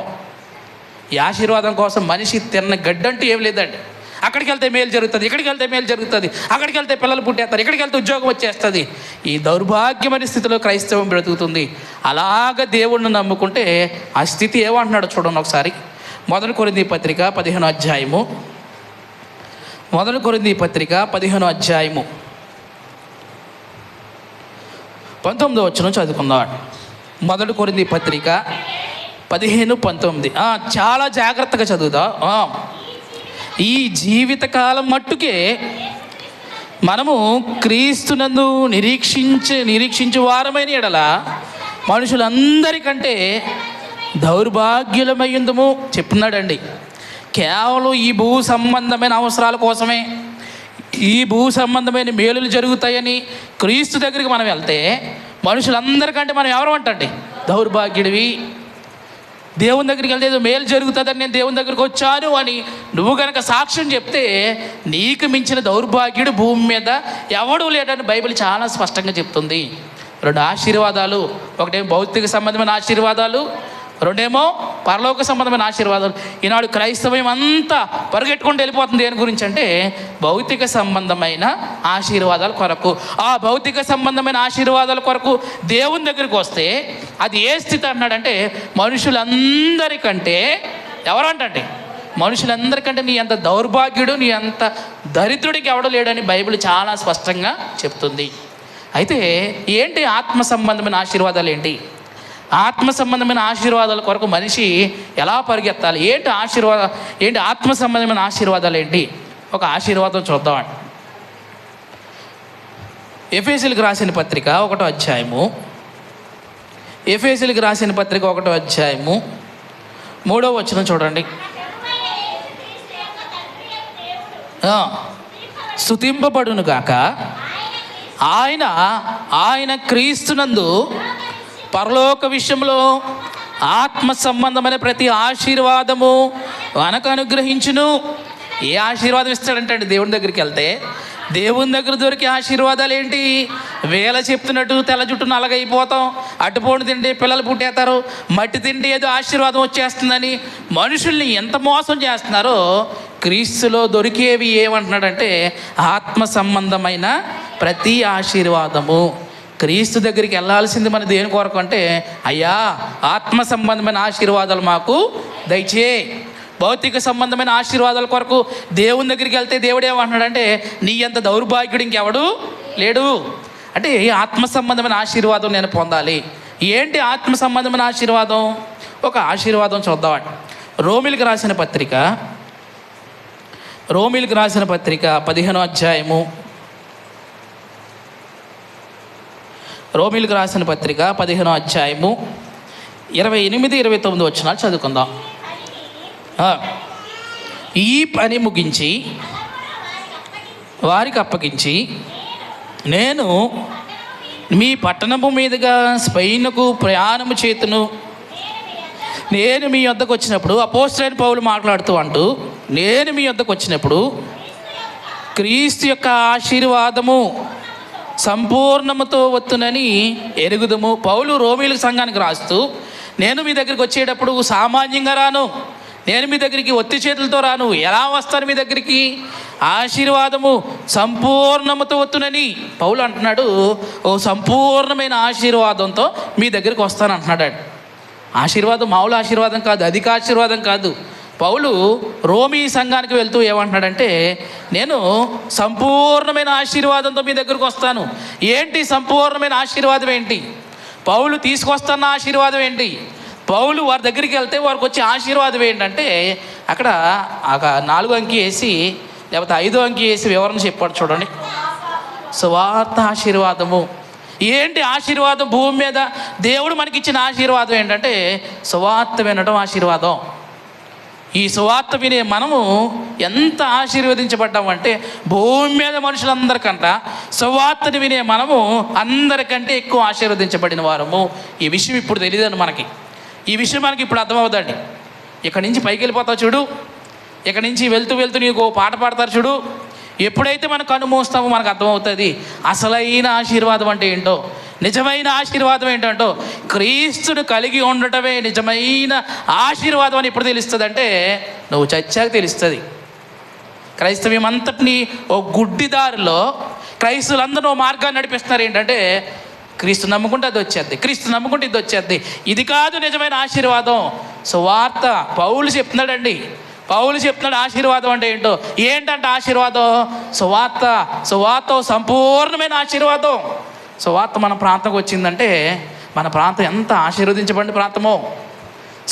ఈ ఆశీర్వాదం కోసం మనిషి తిన్న గడ్డంటూ ఏం లేదండి. అక్కడికి వెళ్తే మేలు జరుగుతుంది, ఇక్కడికి వెళ్తే మేలు జరుగుతుంది, అక్కడికి వెళ్తే పిల్లలు పుట్టేస్తారు, ఇక్కడికి వెళ్తే ఉద్యోగం వచ్చేస్తుంది. ఈ దౌర్భాగ్యమైన స్థితిలో క్రైస్తవం బ్రతుకుతుంది. అలాగ దేవుణ్ణి నమ్ముకుంటే ఆ స్థితి ఏమంటున్నాడో చూడండి ఒకసారి. 1 కొరింథీ పత్రిక 15వ అధ్యాయము. 1 కొరింథీ పత్రిక 15వ అధ్యాయము 19వ వచనం చదువుకుందాం. 1 కొరింథీ పత్రిక 15-19 చాలా జాగ్రత్తగా చదువుదాం. ఈ జీవితకాలం మట్టుకే మనము క్రీస్తునందు నిరీక్షించు వారమైన ఎడల మనుషులందరికంటే దౌర్భాగ్యులమయ్యుందుము చెప్తున్నాడండి. కేవలం ఈ భూ సంబంధమైన అవసరాల కోసమే, ఈ భూ సంబంధమైన మేలులు జరుగుతాయని క్రీస్తు దగ్గరికి మనం వెళ్తే మనుషులందరికంటే మనం ఎవరు అంటండి? దౌర్భాగ్యుడివి. దేవుని దగ్గరికి వెళ్తే ఏదో మేలు జరుగుతుందని నేను దేవుని దగ్గరికి వచ్చాను అని నువ్వు కనుక సాక్ష్యం చెప్తే నీకు మించిన దౌర్భాగ్యుడు భూమి మీద ఎవడూ లేడని బైబిల్ చాలా స్పష్టంగా చెప్తుంది. 2 ఆశీర్వాదాలు, ఒకటేమో భౌతిక సంబంధమైన ఆశీర్వాదాలు, రెండేమో పరలోక సంబంధమైన ఆశీర్వాదాలు. ఈనాడు క్రైస్తవం అంతా పరిగెట్టుకుంటూ వెళ్ళిపోతుంది దేని గురించి అంటే భౌతిక సంబంధమైన ఆశీర్వాదాల కొరకు. ఆ భౌతిక సంబంధమైన ఆశీర్వాదాల కొరకు దేవుని దగ్గరికి వస్తే అది ఏ స్థితి అన్నాడంటే మనుషులందరికంటే, ఎవరంటే మనుషులందరికంటే నీ అంత దౌర్భాగ్యుడు, నీ అంత దరిద్రుడికి ఎవడు లేడని బైబిల్ చాలా స్పష్టంగా చెప్తుంది. అయితే ఏంటి ఆత్మ సంబంధమైన ఆశీర్వాదాలు? ఆత్మ సంబంధమైన ఆశీర్వాదాల కొరకు మనిషి ఎలా పరిగెత్తాలి? ఏంటి ఆత్మ సంబంధమైన ఆశీర్వాదాలు ఏంటి? ఒక ఆశీర్వాదం చూద్దామండి. ఎఫెసీయులకు రాసిన పత్రిక 1వ అధ్యాయము, ఎఫెసీయులకు రాసిన పత్రిక 1వ అధ్యాయము 3వ వచనం చూడండి. స్తుతింపబడును గాక ఆయన క్రీస్తునందు పరలోక విషయంలో ఆత్మ సంబంధమైన ప్రతి ఆశీర్వాదము మనకు అనుగ్రహించును. ఏ ఆశీర్వాదం ఇస్తాడంటే దేవుని దగ్గరికి వెళ్తే దేవుని దగ్గర దొరికే ఆశీర్వాదాలు ఏంటి? వేళ చెప్తున్నట్టు తెల్ల జుట్టు నల్లగైపోతాం, అటుపోటు తింటే పిల్లలు పుట్టేస్తారు, మట్టి తింటే ఏదో ఆశీర్వాదం వచ్చేస్తుందని మనుషుల్ని ఎంత మోసం చేస్తున్నారో క్రీస్తులో దొరికేవి ఏమంటున్నాడంటే ఆత్మ సంబంధమైన ప్రతి ఆశీర్వాదము. క్రీస్తు దగ్గరికి వెళ్ళాల్సింది మన దేని కొరకు అంటే అయ్యా ఆత్మ సంబంధమైన ఆశీర్వాదాలు మాకు దయచేయి. భౌతిక సంబంధమైన ఆశీర్వాదాల కొరకు దేవుని దగ్గరికి వెళ్తే దేవుడు ఏమంటున్నాడంటే నీ అంత దౌర్భాగ్యుడు ఇంకెవడు లేడు. అంటే ఆత్మ సంబంధమైన ఆశీర్వాదం నేను పొందాలి. ఏంటి ఆత్మ సంబంధమైన ఆశీర్వాదం? ఒక ఆశీర్వాదం చూద్దామండి. రోమీలకు రాసిన పత్రిక 15వ అధ్యాయము, రోమీలకు రాసిన పత్రిక 15వ అధ్యాయము 28-29 వచనాలు చదువుకుందాం. ఈ పని ముగించి వారికి అప్పగించి నేను మీ పట్టణము మీదుగా స్పెయిన్కు ప్రయాణము చేతును. నేను మీ వద్దకు వచ్చినప్పుడు అపోస్తలుడైన పౌలు మాట్లాడుతూ అంటూ నేను మీ వద్దకు వచ్చినప్పుడు క్రీస్తు యొక్క ఆశీర్వాదము సంపూర్ణముతో వత్తునని ఎరుగుదము. పౌలు రోమీయుల సంఘానికి రాస్తూ నేను మీ దగ్గరికి వచ్చేటప్పుడు సామాన్యంగా రాను, నేను మీ దగ్గరికి ఒత్తి చేతులతో రాను. ఎలా వస్తాను మీ దగ్గరికి? ఆశీర్వాదము సంపూర్ణముతో వత్తునని పౌలు అంటున్నాడు. ఓ సంపూర్ణమైన ఆశీర్వాదంతో మీ దగ్గరికి వస్తాను అంటున్నాడు. ఆశీర్వాదం మామూలు ఆశీర్వాదం కాదు, అధిక ఆశీర్వాదం కాదు. పౌలు రోమీ సంఘానికి వెళ్తూ ఏమంటున్నాడంటే, నేను సంపూర్ణమైన ఆశీర్వాదంతో మీ దగ్గరకు వస్తాను. ఏంటి సంపూర్ణమైన ఆశీర్వాదం ఏంటి? పౌలు తీసుకొస్తున్న ఆశీర్వాదం ఏంటి? పౌలు వారి దగ్గరికి వెళ్తే వారికి వచ్చే ఆశీర్వాదం ఏంటంటే, అక్కడ 4 అంకి వేసి లేకపోతే 5 అంకి వేసి వివరణ చెప్పాడు చూడండి. సువార్త ఆశీర్వాదము. ఏంటి ఆశీర్వాదం? భూమి మీద దేవుడు మనకిచ్చిన ఆశీర్వాదం ఏంటంటే సువార్త వినడం ఆశీర్వాదం. ఈ సువార్త వినే మనము ఎంత ఆశీర్వదించబడ్డామంటే, భూమి మీద మనుషులందరికంట సువార్తని వినే మనము అందరికంటే ఎక్కువ ఆశీర్వదించబడిన వారము. ఈ విషయం ఇప్పుడు తెలియదండి మనకి. ఈ విషయం మనకి ఇప్పుడు అర్థమవుతుంది. ఇక్కడి నుంచి పైకి వెళ్ళిపోతావు చూడు, ఇక్కడి నుంచి వెళ్తూ వెళ్తూ నీకు పాట పాడతారు చూడు. ఎప్పుడైతే మనం కన్ను మూస్తామో మనకు అర్థమవుతుంది అసలైన ఆశీర్వాదం అంటే ఏంటో, నిజమైన ఆశీర్వాదం ఏంటంటో. క్రీస్తును కలిగి ఉండటమే నిజమైన ఆశీర్వాదం అని ఎప్పుడు తెలుస్తుంది అంటే, నువ్వు చచ్చాక తెలుస్తుంది. క్రైస్తవ్యం అంతటినీ ఓ గుడ్డిదారిలో క్రైస్తవులందరూ ఓ మార్గాన్ని నడిపిస్తున్నారు. ఏంటంటే, క్రీస్తు నమ్ముకుంటే అది వచ్చేద్ది, క్రీస్తు నమ్ముకుంటే ఇది వచ్చేద్ది. ఇది కాదు నిజమైన ఆశీర్వాదం. సువార్త పౌలు చెప్తున్నాడండి. పౌలు చెప్తున్నాడు ఆశీర్వాదం అంటే ఏంటో. ఏంటంటే ఆశీర్వాదం సువార్త. సువార్త సంపూర్ణమైన ఆశీర్వాదం. సువార్త మన ప్రాంతంకి వచ్చిందంటే మన ప్రాంతం ఎంత ఆశీర్వదించబడిన ప్రాంతమో.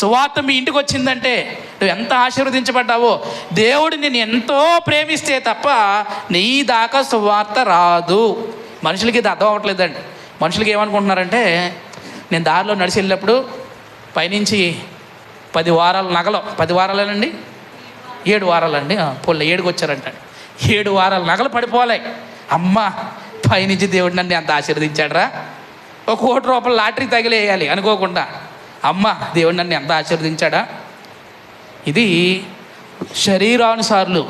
సువార్త మీ ఇంటికి వచ్చిందంటే నువ్వు ఎంత ఆశీర్వదించబడ్డావో. దేవుడు నేను ఎంతో ప్రేమిస్తే తప్ప నీ దాకా సువార్త రాదు. మనుషులకి ఇది అర్థం అవ్వట్లేదండి. మనుషులకి ఏమనుకుంటున్నారంటే, నేను దారిలో నడిచి వెళ్ళినప్పుడు పైనుంచి 10 వారాల నగలు, 10 వారాలేనండి, 7 వారాలండి, పొల్ల 7కి వచ్చారంట. 7 వారాల నగలు పడిపోలే. అమ్మ, పైనుంచి దేవుడు నన్ను ఎంత ఆశీర్వదించాడరా, ₹1 కోటి లాటరీ తగిలేయాలి అనుకోకుండా. అమ్మ, దేవుడు నన్ను ఎంత ఆశీర్వదించాడా. ఇది శరీరానుసారులు,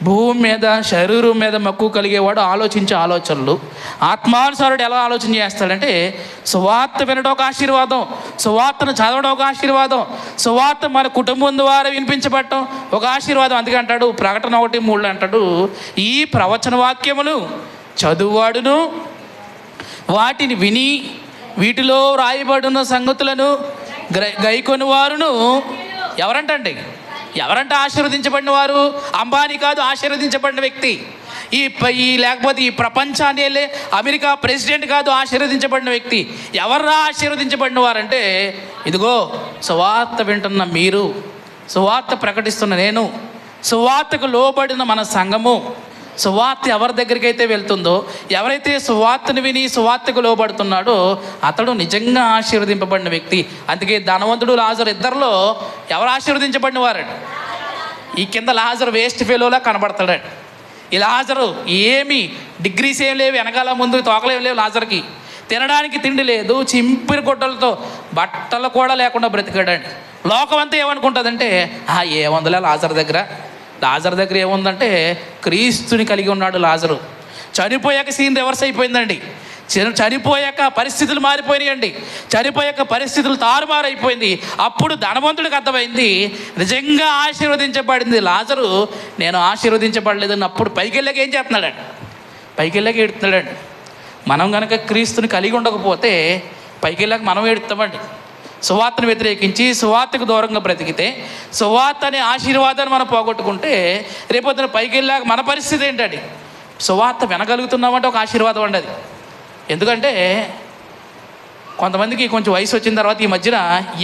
భూమి మీద శరీరం మీద మక్కువ కలిగేవాడు ఆలోచించే ఆలోచనలు. ఆత్మానుసారుడు ఎలా ఆలోచన చేస్తాడంటే, సువార్త వినడం ఒక ఆశీర్వాదం, సువార్తను చదవడం ఒక ఆశీర్వాదం, సువార్త మన కుటుంబం ద్వారా వినిపించబడటం ఒక ఆశీర్వాదం. అందుకే అంటాడు ప్రకటన 1:3 అంటాడు, ఈ ప్రవచన వాక్యములు చదువువాడును వాటిని విని వీటిలో రాయబడిన సంగతులను గైకొని వారును ఎవరంటండి? ఎవరంటే ఆశీర్వదించబడిన వారు? అంబానీ కాదు ఆశీర్వదించబడిన వ్యక్తి. లేకపోతే ఈ ప్రపంచాన్ని వెళ్ళే అమెరికా ప్రెసిడెంట్ కాదు ఆశీర్వదించబడిన వ్యక్తి. ఎవర్రా ఆశీర్వదించబడిన వారంటే, ఇదిగో సువార్త వింటున్న మీరు, సువార్త ప్రకటిస్తున్న నేను, సువార్తకు లోబడిన మన సంఘము. సువార్త ఎవరి దగ్గరికి అయితే వెళ్తుందో, ఎవరైతే సువార్తను విని సువార్తకు లోబడుతున్నాడో అతడు నిజంగా ఆశీర్వదింపబడిన వ్యక్తి. అందుకే ధనవంతుడు లాజరు ఇద్దరిలో ఎవరు ఆశీర్వదించబడిన వారండి? ఈ కింద లాజరు వేస్ట్ ఫెలోలా కనబడతాడండి. ఈ లాజరు ఏమి డిగ్రీస్ ఏం లేవు, వెనకాల ముందు తోకలు ఏం లేవు లాజర్కి. తినడానికి తిండి లేదు, చింపిరి గుడ్డలతో బట్టలు కూడా లేకుండా బ్రతికాడండి. లోకం అంతా ఏమనుకుంటుందంటే, ఏముందిలే లాజర్ దగ్గర. లాజర్ దగ్గర ఏముందంటే క్రీస్తుని కలిగి ఉన్నాడు లాజరు. చనిపోయాక సీన్ రివర్స్ అయిపోయిందండి. చనిపోయాక పరిస్థితులు మారిపోయినాయండి. చనిపోయాక పరిస్థితులు తారుమారైపోయింది. అప్పుడు ధనవంతుడికి అర్థమైంది నిజంగా ఆశీర్వదించబడింది లాజరు, నేను ఆశీర్వదించబడలేదని. అప్పుడు పైకి వెళ్ళాక ఏం చేస్తున్నాడండి? పైకి వెళ్ళాక ఏడుతున్నాడండి. మనం కనుక క్రీస్తుని కలిగి ఉండకపోతే పైకి వెళ్ళాక మనం ఏడుస్తామండి. సువార్తను వ్యతిరేకించి సువార్తకు దూరంగా బ్రతికితే, సువార్త అనే ఆశీర్వాదాన్ని మనం పోగొట్టుకుంటే రేపొద్దున పైకి వెళ్ళాక మన పరిస్థితి ఏంటండి? సువార్త వినగలుగుతున్నామంటే ఒక ఆశీర్వాదం అండి అది. ఎందుకంటే కొంతమందికి కొంచెం వయసు వచ్చిన తర్వాత ఈ మధ్యన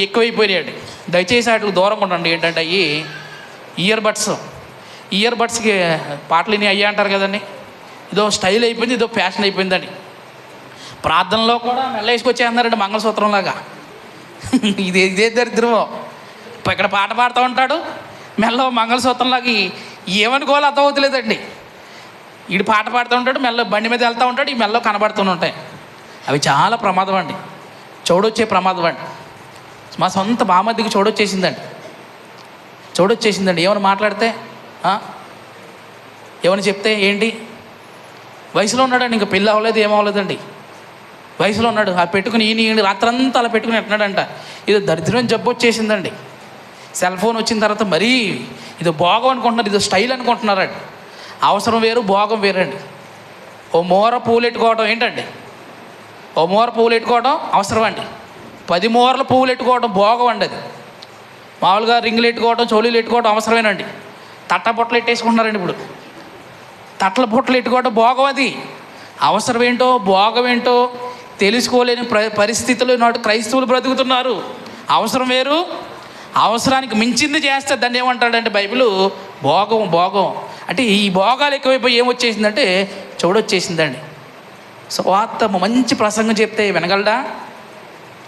ఎక్కువైపోయాయండి. దయచేసి వాటికి దూరంగా ఉండండి. ఏంటంటే అవి ఇయర్ బడ్స్కి పాటలు ఇన్ని అయ్యా అంటారు కదండి. ఇదో స్టైల్ అయిపోయింది, ఇదో ఫ్యాషన్ అయిపోయిందండి. ప్రార్థనలో కూడా మెల్ల వేసుకొచ్చేస్తున్నారండి మంగళసూత్రంలాగా. ఇదే దరిద్రమో. ఇక్కడ పాట పాడుతూ ఉంటాడు, మెల్ల మంగళసూత్రంలాగా ఏమనుకోవాలో అర్థం అవుతలేదండి. వీడు పాట పాడుతూ ఉంటాడు, మెల్ల బండి మీద వెళ్తూ ఉంటాడు, ఈ మెల్ల కనబడుతూనే ఉంటాయి. అవి చాలా ప్రమాదం అండి, చోడొచ్చే ప్రమాదం అండి. మా సొంత బామద్దికి చోడొచ్చేసిందండి. ఏమైనా మాట్లాడితే, ఏమైనా చెప్తే ఏంటి, వయసులో ఉన్నాడండి, ఇంకా పెళ్ళి అవ్వలేదు, ఏమవ్వలేదండి, వయసులో ఉన్నాడు. ఆ పెట్టుకుని ఈయన రాత్రంతా అలా పెట్టుకుని ఎట్టినాడంట. ఇది దరిద్రం జబ్బు వచ్చేసిందండి. సెల్ ఫోన్ వచ్చిన తర్వాత మరీ ఇది భోగం అనుకుంటున్నారు, ఇది స్టైల్ అనుకుంటున్నారండి. అవసరం వేరు, భోగం వేరండి. ఓ మూర పువ్వులు ఎట్టుకోవడం ఏంటండి? ఓ మూర పువ్వులు ఎట్టుకోవడం అవసరం అండి. 10 మూరల పువ్వులు ఎట్టుకోవడం భోగం అండి. అది మామూలుగా రింగులు ఎట్టుకోవడం, చోళీలు ఎట్టుకోవడం అవసరమేనండి. తట్టబొట్టలు ఎట్టేసుకుంటున్నారండి ఇప్పుడు. తట్టల బొట్టలు ఎట్టుకోవడం భోగం, అది అవసరం ఏంటో భోగం ఏంటో తెలుసుకోలేని పరిస్థితులు నాటు క్రైస్తవులు బ్రతుకుతున్నారు. అవసరం వేరు, అవసరానికి మించింది చేస్తే దాన్ని ఏమంటాడంటే బైబిల్ భోగం. భోగం అంటే ఈ భోగాలు ఎక్కువైపోయి ఏమొచ్చేసిందంటే చెవుడొచ్చేసిందండి. సువార్త మంచి ప్రసంగం చెప్తే వినగలడా,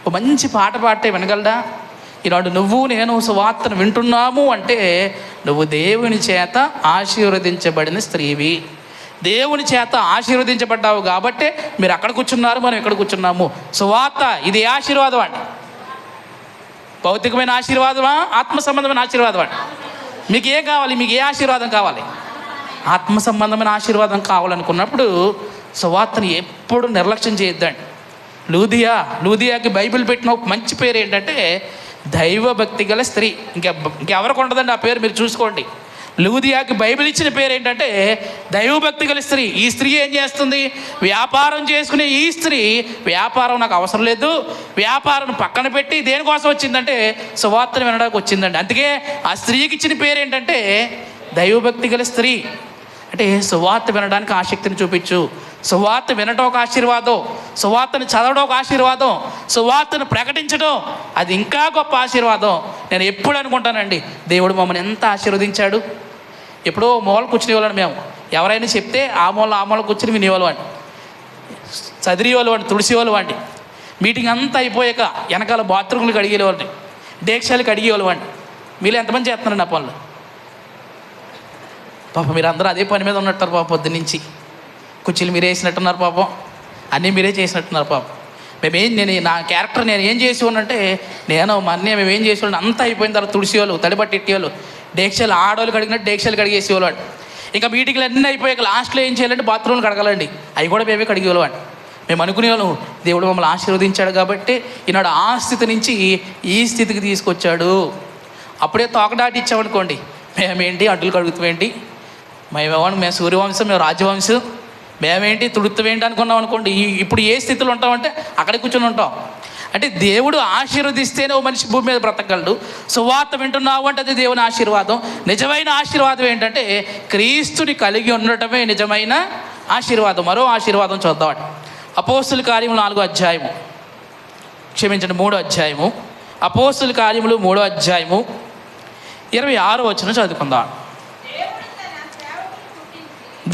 ఒక మంచి పాట పాడితే వినగలడా? ఈనాడు నువ్వు నేను సువార్తను వింటున్నాము అంటే నువ్వు దేవుని చేత ఆశీర్వదించబడిన స్త్రీవి, దేవుని చేత ఆశీర్వదించబడ్డావు కాబట్టే మీరు అక్కడ కూర్చున్నారు, మనం ఇక్కడ కూర్చున్నాము. సువార్త ఇది ఆశీర్వాదం అండి. భౌతికమైన ఆశీర్వాదమా, ఆత్మ సంబంధమైన ఆశీర్వాదం అండి? మీకు ఏం కావాలి? మీకు ఏ ఆశీర్వాదం కావాలి? ఆత్మ సంబంధమైన ఆశీర్వాదం కావాలనుకున్నప్పుడు సువార్తను ఎప్పుడు నిర్లక్ష్యం చేయొద్దండి. లూదియాకి బైబిల్ పెట్టిన ఒక మంచి పేరు ఏంటంటే దైవభక్తి గల స్త్రీ. ఇంకెవరికి ఉండదండి ఆ పేరు, మీరు చూసుకోండి. లూదియాకి బైబిల్ ఇచ్చిన పేరు ఏంటంటే దైవభక్తి గల స్త్రీ. ఈ స్త్రీ ఏం చేస్తుంది? వ్యాపారం చేసుకునే ఈ స్త్రీ వ్యాపారం నాకు అవసరం లేదు, వ్యాపారం పక్కన పెట్టి దేనికోసం వచ్చిందంటే సువార్తను వినడానికి వచ్చిందండి. అందుకే ఆ స్త్రీకి ఇచ్చిన పేరు ఏంటంటే దైవభక్తి గల స్త్రీ. అంటే సువార్త వినడానికి ఆసక్తిని చూపించు. సువార్త వినడం ఒక ఆశీర్వాదం, సువార్తను చదవడం ఒక ఆశీర్వాదం, సువార్తను ప్రకటించడం అది ఇంకా గొప్ప ఆశీర్వాదం. నేను ఎప్పుడు అనుకుంటానండి, దేవుడు మమ్మల్ని ఎంత ఆశీర్వదించాడు. ఎప్పుడో మూల కూర్చునేవాళ్ళని మేము, ఎవరైనా చెప్తే ఆ మూల కూర్చుని వినేవాళ్ళు అండి, చదివేవాళ్ళు అండి, తుడిసేవాళ్ళు అండి. మీటింగ్ అంతా అయిపోయాక వెనకాల బాత్రూమ్లు కడిగేవాళ్ళని, డేక్షాలు కడిగేవాళ్ళు అండి. మీరు ఎంతమంది చేస్తున్నారండి ఆ పనులు? పాపం మీరు అందరూ అదే పని మీద ఉన్నట్టారు పాపం. పొద్దున్నుంచి కుర్చీలు మీరే వేసినట్టున్నారు పాపం, అన్నీ మీరే చేసినట్టున్నారు పాపం. నా క్యారెక్టర్ నేను ఏం చేసేవాళ్ళంటే మా అన్నయ్య మేము ఏం చేసేవాళ్ళం అంతా అయిపోయిన తర్వాత తుడిసేవాళ్ళు, తడిబట్టి ఎట్టేవాళ్ళు, డేక్షాలు ఆడవాళ్ళు కడిగినట్టు డేక్షాలు కడిగేసేవాళ్ళు. ఇంకా మీటింగ్లు అన్నీ అయిపోయాక లాస్ట్లో ఏం చేయాలంటే బాత్రూమ్లు కడగాలండి, అవి కూడా మేమే కడిగేవాళ్ళం. మేము అనుకునేవాళ్ళం దేవుడు మమ్మల్ని ఆశీర్వదించాడు కాబట్టి ఈనాడు ఆ స్థితి నుంచి ఈ స్థితికి తీసుకొచ్చాడు. అప్పుడే తోకడాటి ఇచ్చామనుకోండి, మేమేంటి అడ్డులు కడుగుతామేంటి, మేము సూర్యవంశం, మేము రాజ్యవంశం, మేమేంటి తుడుతామేంటి అనుకున్నాం అనుకోండి. ఇప్పుడు ఏ స్థితిలో ఉంటామంటే అక్కడే కూర్చొని ఉంటాం. అంటే దేవుడు ఆశీర్వదిస్తేనే ఓ మనిషి భూమి మీద బ్రతకగలడు. సువార్త వింటున్నావు అంటే అది దేవుని ఆశీర్వాదం. నిజమైన ఆశీర్వాదం ఏంటంటే క్రీస్తుని కలిగి ఉండటమే నిజమైన ఆశీర్వాదం. మరో ఆశీర్వాదం చూద్దామండి. అపోస్తుల కార్యములు 4వ అధ్యాయము, క్షమించండి 3వ అధ్యాయము. అపోస్తుల కార్యములు 3వ అధ్యాయము 26వ వచనం చదువుకుందాం.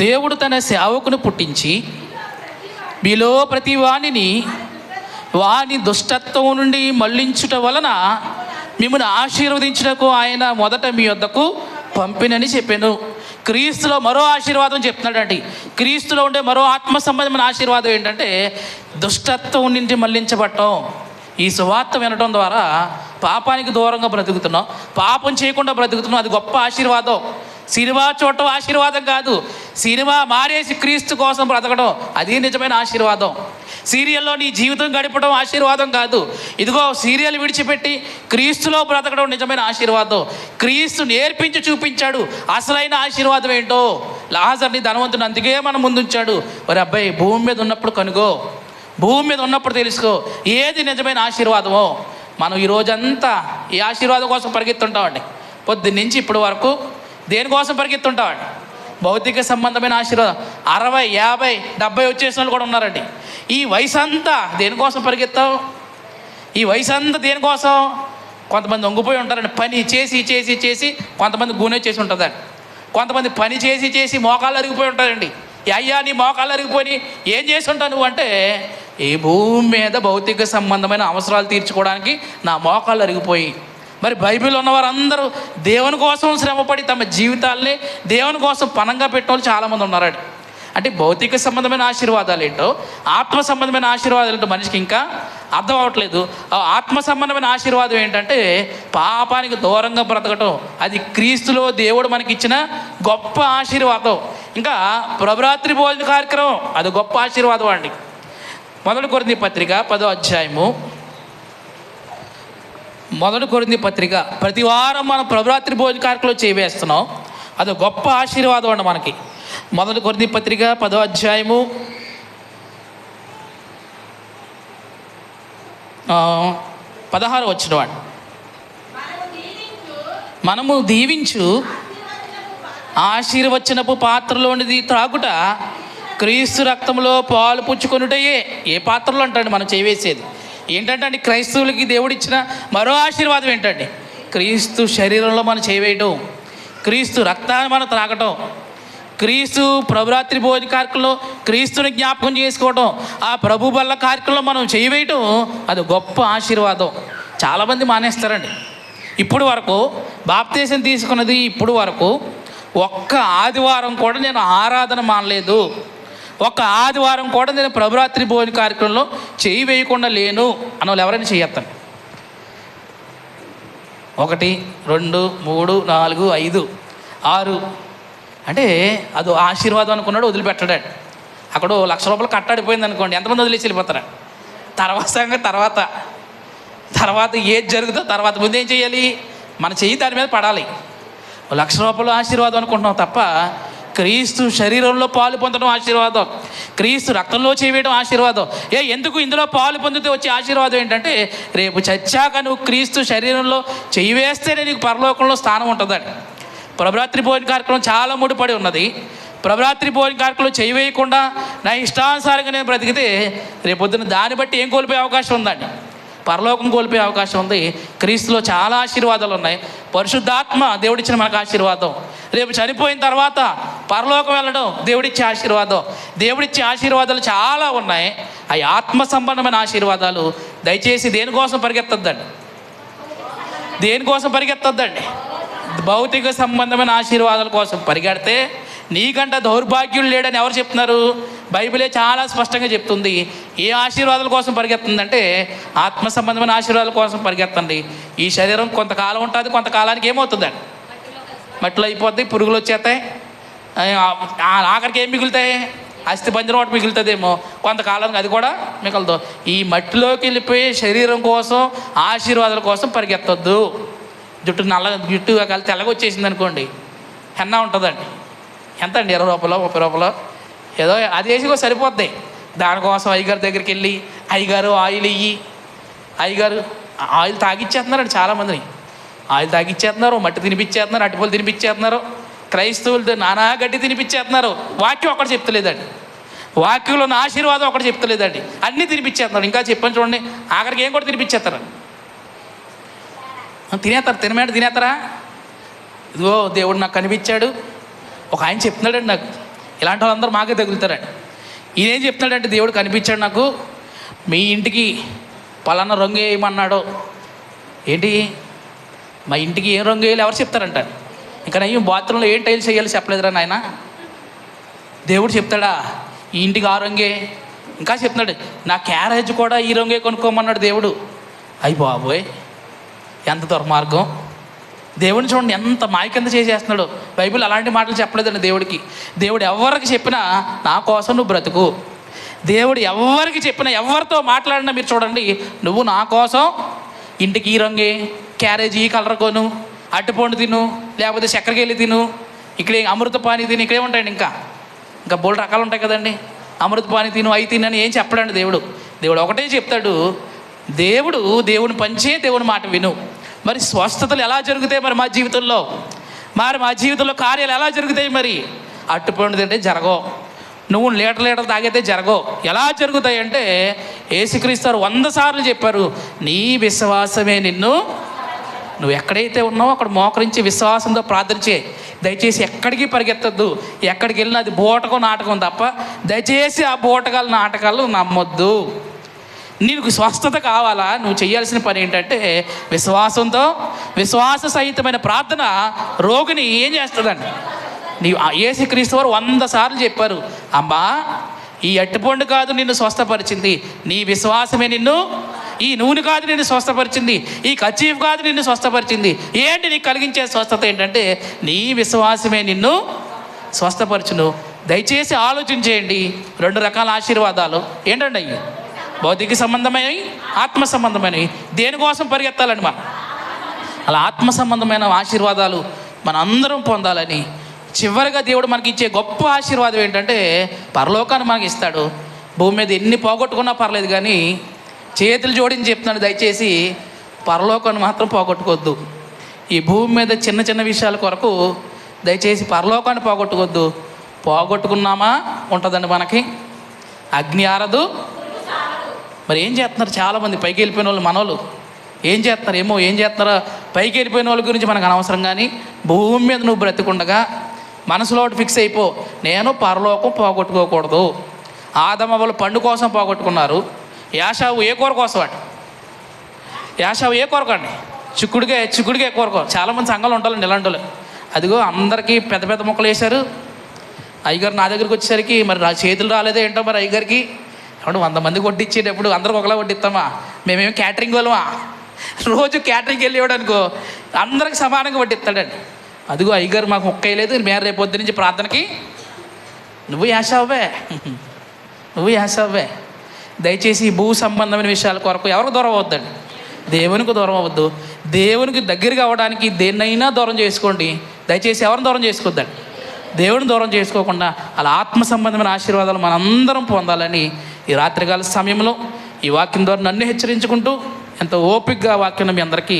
దేవుడు తన సేవకును పుట్టించి మీలో ప్రతి వాని దుష్టత్వం నుండి మళ్లించుట వలన మిమ్మల్ని ఆశీర్వదించుటకు ఆయన మొదట మీ వద్దకు పంపినని చెప్పాను. క్రీస్తులో మరో ఆశీర్వాదం చెప్తున్నాడండి. క్రీస్తులో ఉండే మరో ఆత్మ సంబంధమైన ఆశీర్వాదం ఏంటంటే దుష్టత్వం నుండి మళ్లించబడటం. ఈ సువార్త వినడం ద్వారా పాపానికి దూరంగా బ్రతుకుతున్నాం, పాపం చేయకుండా బ్రతుకుతున్నాం. అది గొప్ప ఆశీర్వాదం. సినిమా చూడటం ఆశీర్వాదం కాదు, సినిమా మారేసి క్రీస్తు కోసం బ్రతకడం అది నిజమైన ఆశీర్వాదం. సీరియల్లో నీ జీవితం గడపడం ఆశీర్వాదం కాదు. ఇదిగో సీరియల్ విడిచిపెట్టి క్రీస్తులో బ్రతకడం నిజమైన ఆశీర్వాదం. క్రీస్తు నేర్పించి చూపించాడు అసలైన ఆశీర్వాదం ఏంటో. లాజర్ని ధనవంతుని అందుకే మనం ముందుంచాడు. మరి అబ్బాయి భూమి మీద ఉన్నప్పుడు కనుగో, భూమి మీద ఉన్నప్పుడు తెలుసుకో ఏది నిజమైన ఆశీర్వాదమో. మనం ఈ రోజంతా ఈ ఆశీర్వాదం కోసం పరిగెత్తుంటామండి. పొద్దున్న నుంచి ఇప్పటి వరకు దేనికోసం పరిగెత్తుంటామండి? భౌతిక సంబంధమైన ఆశీర్వాదం. 60, 50, 70 వచ్చేసిన వాళ్ళు కూడా ఉన్నారండి. ఈ వయసు అంతా దేనికోసం పరిగెత్తావు? ఈ వయసు అంతా దేనికోసం? కొంతమంది వంగిపోయి ఉంటారండి, పని చేసి చేసి చేసి. కొంతమంది గూనె చేసి ఉంటుందండి. కొంతమంది పని చేసి చేసి మోకాళ్ళు అరిగిపోయి ఉంటారండి. అయ్యా నీ మోకాళ్ళు అరిగిపోయి ఏం చేసి ఉంటావు నువ్వు అంటే, ఈ భూమి మీద భౌతిక సంబంధమైన అవసరాలు తీర్చుకోవడానికి నా మోకాళ్ళు అరిగిపోయి. మరి బైబిల్ ఉన్నవారందరూ దేవుని కోసం శ్రమపడి తమ జీవితాల్ని దేవుని కోసం పణంగా పెట్టేవాళ్ళు చాలామంది ఉన్నారండి. అంటే భౌతిక సంబంధమైన ఆశీర్వాదాలు ఏంటో, ఆత్మ సంబంధమైన ఆశీర్వాదాలు ఏంటో మనిషికి ఇంకా అర్థం అవ్వట్లేదు. ఆత్మ సంబంధమైన ఆశీర్వాదం ఏంటంటే పాపానికి దూరంగా బ్రతకటం. అది క్రీస్తులో దేవుడు మనకిచ్చిన గొప్ప ఆశీర్వాదం. ఇంకా ప్రభురాత్రి భోజన కార్యక్రమం అది గొప్ప ఆశీర్వాదం అండి. 1 కొరింథీ పత్రిక 10వ అధ్యాయము, 1 కొరింథీ పత్రిక ప్రతి వారం మనం ప్రభురాత్రి భోజన కార్యక్రమం చేయవేస్తున్నాం. అది గొప్ప ఆశీర్వాదం అండి మనకి. 1 కొరింథీ పత్రిక 10వ అధ్యాయము 16వ వచనం అండి. మనము దీవించు ఆశీర్వచనపు పాత్రలోనిది త్రాగుట క్రీస్తు రక్తంలో పాలు పుచ్చుకొనుటయే. ఏ పాత్రలో అంటండి మనం చేయవేసేది ఏంటంటే అండి, క్రైస్తవులకి దేవుడిచ్చిన మరో ఆశీర్వాదం ఏంటండి, క్రీస్తు శరీరంలో మనం చేయవేయటం, క్రీస్తు రక్తాన్ని మనం త్రాగటం, క్రీస్తు ప్రభురాత్రి భోజన కార్యక్రమంలో క్రీస్తుని జ్ఞాపకం చేసుకోవటం, ఆ ప్రభు బల్ల కార్యక్రమంలో మనం చేయవేయటం, అది గొప్ప ఆశీర్వాదం. చాలామంది మానేస్తారండి. ఇప్పుడు వరకు బాప్తీసం తీసుకున్నది ఇప్పుడు వరకు ఒక్క ఆదివారం కూడా నేను ఆరాధన మానలేదు, ఒక్క ఆదివారం కూడా నేను ప్రభురాత్రి భోజన కార్యక్రమంలో చేయి వేయకుండా లేను అని వాళ్ళు ఎవరైనా చేయొత్తాను. 1 2 3 4 5 6 అంటే అది ఆశీర్వాదం అనుకున్నాడు, వదిలిపెట్టాడు. అక్కడ ₹1,00,000 కట్టాడిపోయింది అనుకోండి, ఎంతమంది వదిలేసి వెళ్ళిపోతారా? తర్వాత సంగతి తర్వాత ఏది జరుగుతుందో తర్వాత. ముందు ఏం చేయాలి, మన చెయ్యి దాని మీద పడాలి. ₹1,00,000 ఆశీర్వాదం అనుకుంటున్నాం తప్ప క్రీస్తు శరీరంలో పాలు పొందడం ఆశీర్వాదం, క్రీస్తు రక్తంలో చేయడం ఆశీర్వాదం. ఎందుకు ఇందులో పాలు పొందితే వచ్చే ఆశీర్వాదం ఏంటంటే, రేపు చచ్చాక నువ్వు క్రీస్తు శరీరంలో చెయ్యి వేస్తేనే నీకు పరలోకంలో స్థానం ఉంటుందని. ప్రభురాత్రి భోజన కార్యక్రమం చాలా ముడిపడి ఉన్నది. ప్రభురాత్రి భోజన కార్యక్రమంలో చెయ్యి వేయకుండా నా ఇష్టానుసారంగా నేను బ్రతికితే రేపొద్దున దాన్ని బట్టి ఏం కోల్పోయే అవకాశం ఉందండి, పరలోకం కోల్పోయే అవకాశం ఉంది. క్రీస్తులో చాలా ఆశీర్వాదాలు ఉన్నాయి. పరిశుద్ధాత్మ దేవుడిచ్చిన మనకు ఆశీర్వాదం. రేపు చనిపోయిన తర్వాత పరలోకం వెళ్ళడం దేవుడిచ్చే ఆశీర్వాదం. దేవుడిచ్చే ఆశీర్వాదాలు చాలా ఉన్నాయి. అవి ఆత్మ సంబంధమైన ఆశీర్వాదాలు. దయచేసి దేనికోసం పరిగెత్తొద్దండి. భౌతిక సంబంధమైన ఆశీర్వాదాల కోసం పరిగెడితే నీకంట దౌర్భాగ్యులు లేడని ఎవరు చెప్తున్నారు? బైబిలే చాలా స్పష్టంగా చెప్తుంది. ఏ ఆశీర్వాదాల కోసం పరిగెత్తుందంటే ఆత్మ సంబంధమైన ఆశీర్వాదాల కోసం పరిగెత్తండి. ఈ శరీరం కొంతకాలం ఉంటుంది, కొంతకాలానికి ఏమవుతుందండి, మట్టిలో అయిపోద్ది, పురుగులు వచ్చేస్తాయి, ఆఖరికి ఏం మిగులుతాయి, అస్థి పంజరం ఒకటి మిగులుతుందేమో, కొంతకాలానికి అది కూడా మిగలదు. ఈ మట్టిలోకి వెళ్ళిపోయే శరీరం కోసం ఆశీర్వాదాల కోసం పరిగెత్తొద్దు. జుట్టు కలిసి తెల్లగా వచ్చేసింది అనుకోండి, హెన్నా ఉంటుందండి. ఎంత అండి, ₹20 ₹30 ఏదో అది వేసి కూడా సరిపోద్ది. దానికోసం అయ్యగారి దగ్గరికి వెళ్ళి అయ్యగారు ఆయిల్ ఇయ్యి, అయ్యగారు ఆయిల్ తాగిచ్చేస్తున్నారండి. చాలామందిని ఆయిల్ తాగిచ్చేస్తున్నారు, మట్టి తినిపించేస్తున్నారు, అటుపళ్ళు తినిపించేస్తున్నారు, క్రైస్తవులు నానా గడ్డి తినిపించేస్తున్నారు. వాక్యం ఒకటి చెప్తలేదండి, వాక్యంలో ఉన్న ఆశీర్వాదం ఒకటి చెప్తలేదండి, అన్నీ తినిపించేస్తున్నారు. ఇంకా చెప్పని చూడండి, ఆఖరికి ఏం కూడా తినిపించేస్తారు, తినేస్తారా? ఇదిగో దేవుడు నాకు కనిపించాడు. ఒక ఆయన చెప్తున్నాడండి నాకు, ఇలాంటి వాళ్ళందరూ మాకే తగులుతారండి. ఈయనేం చెప్తున్నాడంటే, దేవుడు కనిపించాడు నాకు, మీ ఇంటికి పలానా రంగు వేయమన్నాడు. ఏంటి, మా ఇంటికి ఏం రంగు వేయాలి ఎవరు చెప్తారంట? ఇంకా నయ్యం బాత్రూంలో ఏం టైల్స్ వేయాలి చెప్పలేదురా నాయన. దేవుడు చెప్తాడా ఈ ఇంటికి ఆ రంగే? ఇంకా చెప్తున్నాడు, నా క్యారేజ్ కూడా ఈ రంగే కొనుక్కోమన్నాడు దేవుడు. అయ్యి బాబోయ్, ఎంత దుర్మార్గం! దేవుడిని చూడండి ఎంత మాయ కింద చేసేస్తున్నాడు. బైబిల్ అలాంటి మాటలు చెప్పలేదండి దేవుడికి. దేవుడు ఎవరికి చెప్పినా నా కోసం నువ్వు బ్రతుకు. దేవుడు ఎవరికి చెప్పినా, ఎవరితో మాట్లాడినా మీరు చూడండి, నువ్వు నా కోసం ఇంటికి ఈ రంగే, క్యారేజీ ఈ కలర్ కొను, అట్టుపండు తిను, లేకపోతే చక్కెరకెళ్ళి తిను, ఇక్కడ అమృత పానీ తిను, ఇక్కడే ఉంటాయండి. ఇంకా బోల్డ్ రకాలు ఉంటాయి కదండి. అమృత పానీ తిను, అవి తినని ఏం చెప్పడండి దేవుడు. దేవుడు ఒకటే చెప్తాడు, దేవుని పంచే దేవుని మాట విను. మరి స్వస్థతలు ఎలా జరుగుతాయి మరి మా జీవితంలో? మా జీవితంలో కార్యాలు ఎలా జరుగుతాయి? మరి అట్టుపండు తింటే జరగవు, నువ్వు లీటర్ తాగితే జరగవు. ఎలా జరుగుతాయి అంటే, యేసుక్రీస్తు 100 సార్లు చెప్పారు, నీ విశ్వాసమే నువ్వు ఎక్కడైతే ఉన్నావో అక్కడ మోకరించి విశ్వాసంతో ప్రార్థన చేయి. దయచేసి ఎక్కడికి పరిగెత్తద్దు. ఎక్కడికి వెళ్ళినా అది బూటకం నాటకం తప్ప దయచేసి ఆ బూటకాల నాటకాలు నమ్మొద్దు. నీకు స్వస్థత కావాలా? నువ్వు చేయాల్సిన పని ఏంటంటే విశ్వాసంతో, విశ్వాస సహితమైన ప్రార్థన రోగిని ఏం చేస్తుందండి? యేసుక్రీస్తు వారు 100 సార్లు చెప్పారు, అమ్మా ఈ అట్టిపండు కాదు నిన్ను స్వస్థపరిచింది, నీ విశ్వాసమే ఈ నూనె కాదు నిన్ను స్వస్థపరిచింది, ఈ కచీఫ్ కాదు నిన్ను స్వస్థపరిచింది. ఏంటి నీకు కలిగించే స్వస్థత ఏంటంటే నీ విశ్వాసమే నిన్ను స్వస్థపరచును. దయచేసి ఆలోచించేయండి. 2 రకాల ఆశీర్వాదాలు ఏంటండి అయ్యి? భౌతిక సంబంధమైనవి, ఆత్మ సంబంధమైనవి. దేనికోసం పరిగెత్తాలండి మనం? అలా ఆత్మ సంబంధమైన ఆశీర్వాదాలు మన అందరం పొందాలని చివరిగా దేవుడు మనకి ఇచ్చే గొప్ప ఆశీర్వాదం ఏంటంటే పరలోకాన్ని మనకి ఇస్తాడు. భూమి మీద ఎన్ని పోగొట్టుకున్నా పర్లేదు కానీ చేతులు జోడించి చెప్తున్నాడు, దయచేసి పరలోకాన్ని మాత్రం పోగొట్టుకోవద్దు. ఈ భూమి మీద చిన్న చిన్న విషయాల కొరకు దయచేసి పరలోకాన్ని పోగొట్టుకోవద్దు. పోగొట్టుకున్నామా ఉంటుందండి మనకి, అగ్ని ఆరదు. మరి ఏం చేస్తున్నారు చాలామంది పైకి వెళ్ళిపోయిన వాళ్ళు, మనోళ్ళు ఏం చేస్తున్నారు ఏం చేస్తున్నారో, పైకి వెళ్ళిపోయిన వాళ్ళ గురించి మనకు అనవసరం. కానీ భూమి మీద నువ్వు బ్రతికుండగా మనసులో ఒకటి ఫిక్స్ అయిపో, నేను పరలోకం పోగొట్టుకోకూడదు. ఆదమవ్వలు పండు కోసం పోగొట్టుకున్నారు. యాషావు ఏ కూర కోసం అండి? యాషావు ఏ కూరకు అండి? చిక్కుడికే కూరకు. చాలామంది సంఘాలు ఉంటారండి ఇలాంటి వాళ్ళు. అదిగో అందరికీ పెద్ద పెద్ద మొక్కలు వేశారు. అయ్యగారు నా దగ్గరికి వచ్చేసరికి మరి నా చేతులు రాలేదో ఏంటో మరి అయ్యగారికి. ఏమంటే 100 మందికి వడ్డిచ్చేటప్పుడు అందరికి ఒకలా వడ్డిస్తామా? మేమేమి క్యాటరింగ్ వాళ్ళమా? రోజు క్యాటరింగ్కి వెళ్ళేవాడు అనుకో అందరికి సమానంగా వడ్డిస్తాడండి. అదిగో అయ్యగారు మాకు మొక్క వేయలేదు, మేము రేపు పొద్దు నుంచి ప్రార్థనకి నువ్వు యాసవ్వే. దయచేసి ఈ భూ సంబంధమైన విషయాల కొరకు ఎవరికి దూరం అవ్వద్దండి, దేవునికి దూరం అవ్వద్దు. దేవునికి దగ్గరగా అవ్వడానికి దేన్నైనా దూరం చేసుకోండి. దయచేసి ఎవరిని దూరం చేసుకోవద్దండి, దేవుని దూరం చేసుకోకుండా అలా ఆత్మ సంబంధమైన ఆశీర్వాదాలు మనందరం పొందాలని ఈ రాత్రికాల సమయంలో ఈ వాక్యం ద్వారా నన్ను హెచ్చరించుకుంటూ ఎంతో ఓపికగా వాక్యం మీ అందరికీ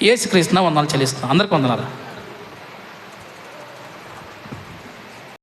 యేసుక్రీస్తున వందనాలు చెల్లిస్తున్నాను. అందరికీ వందనాలు.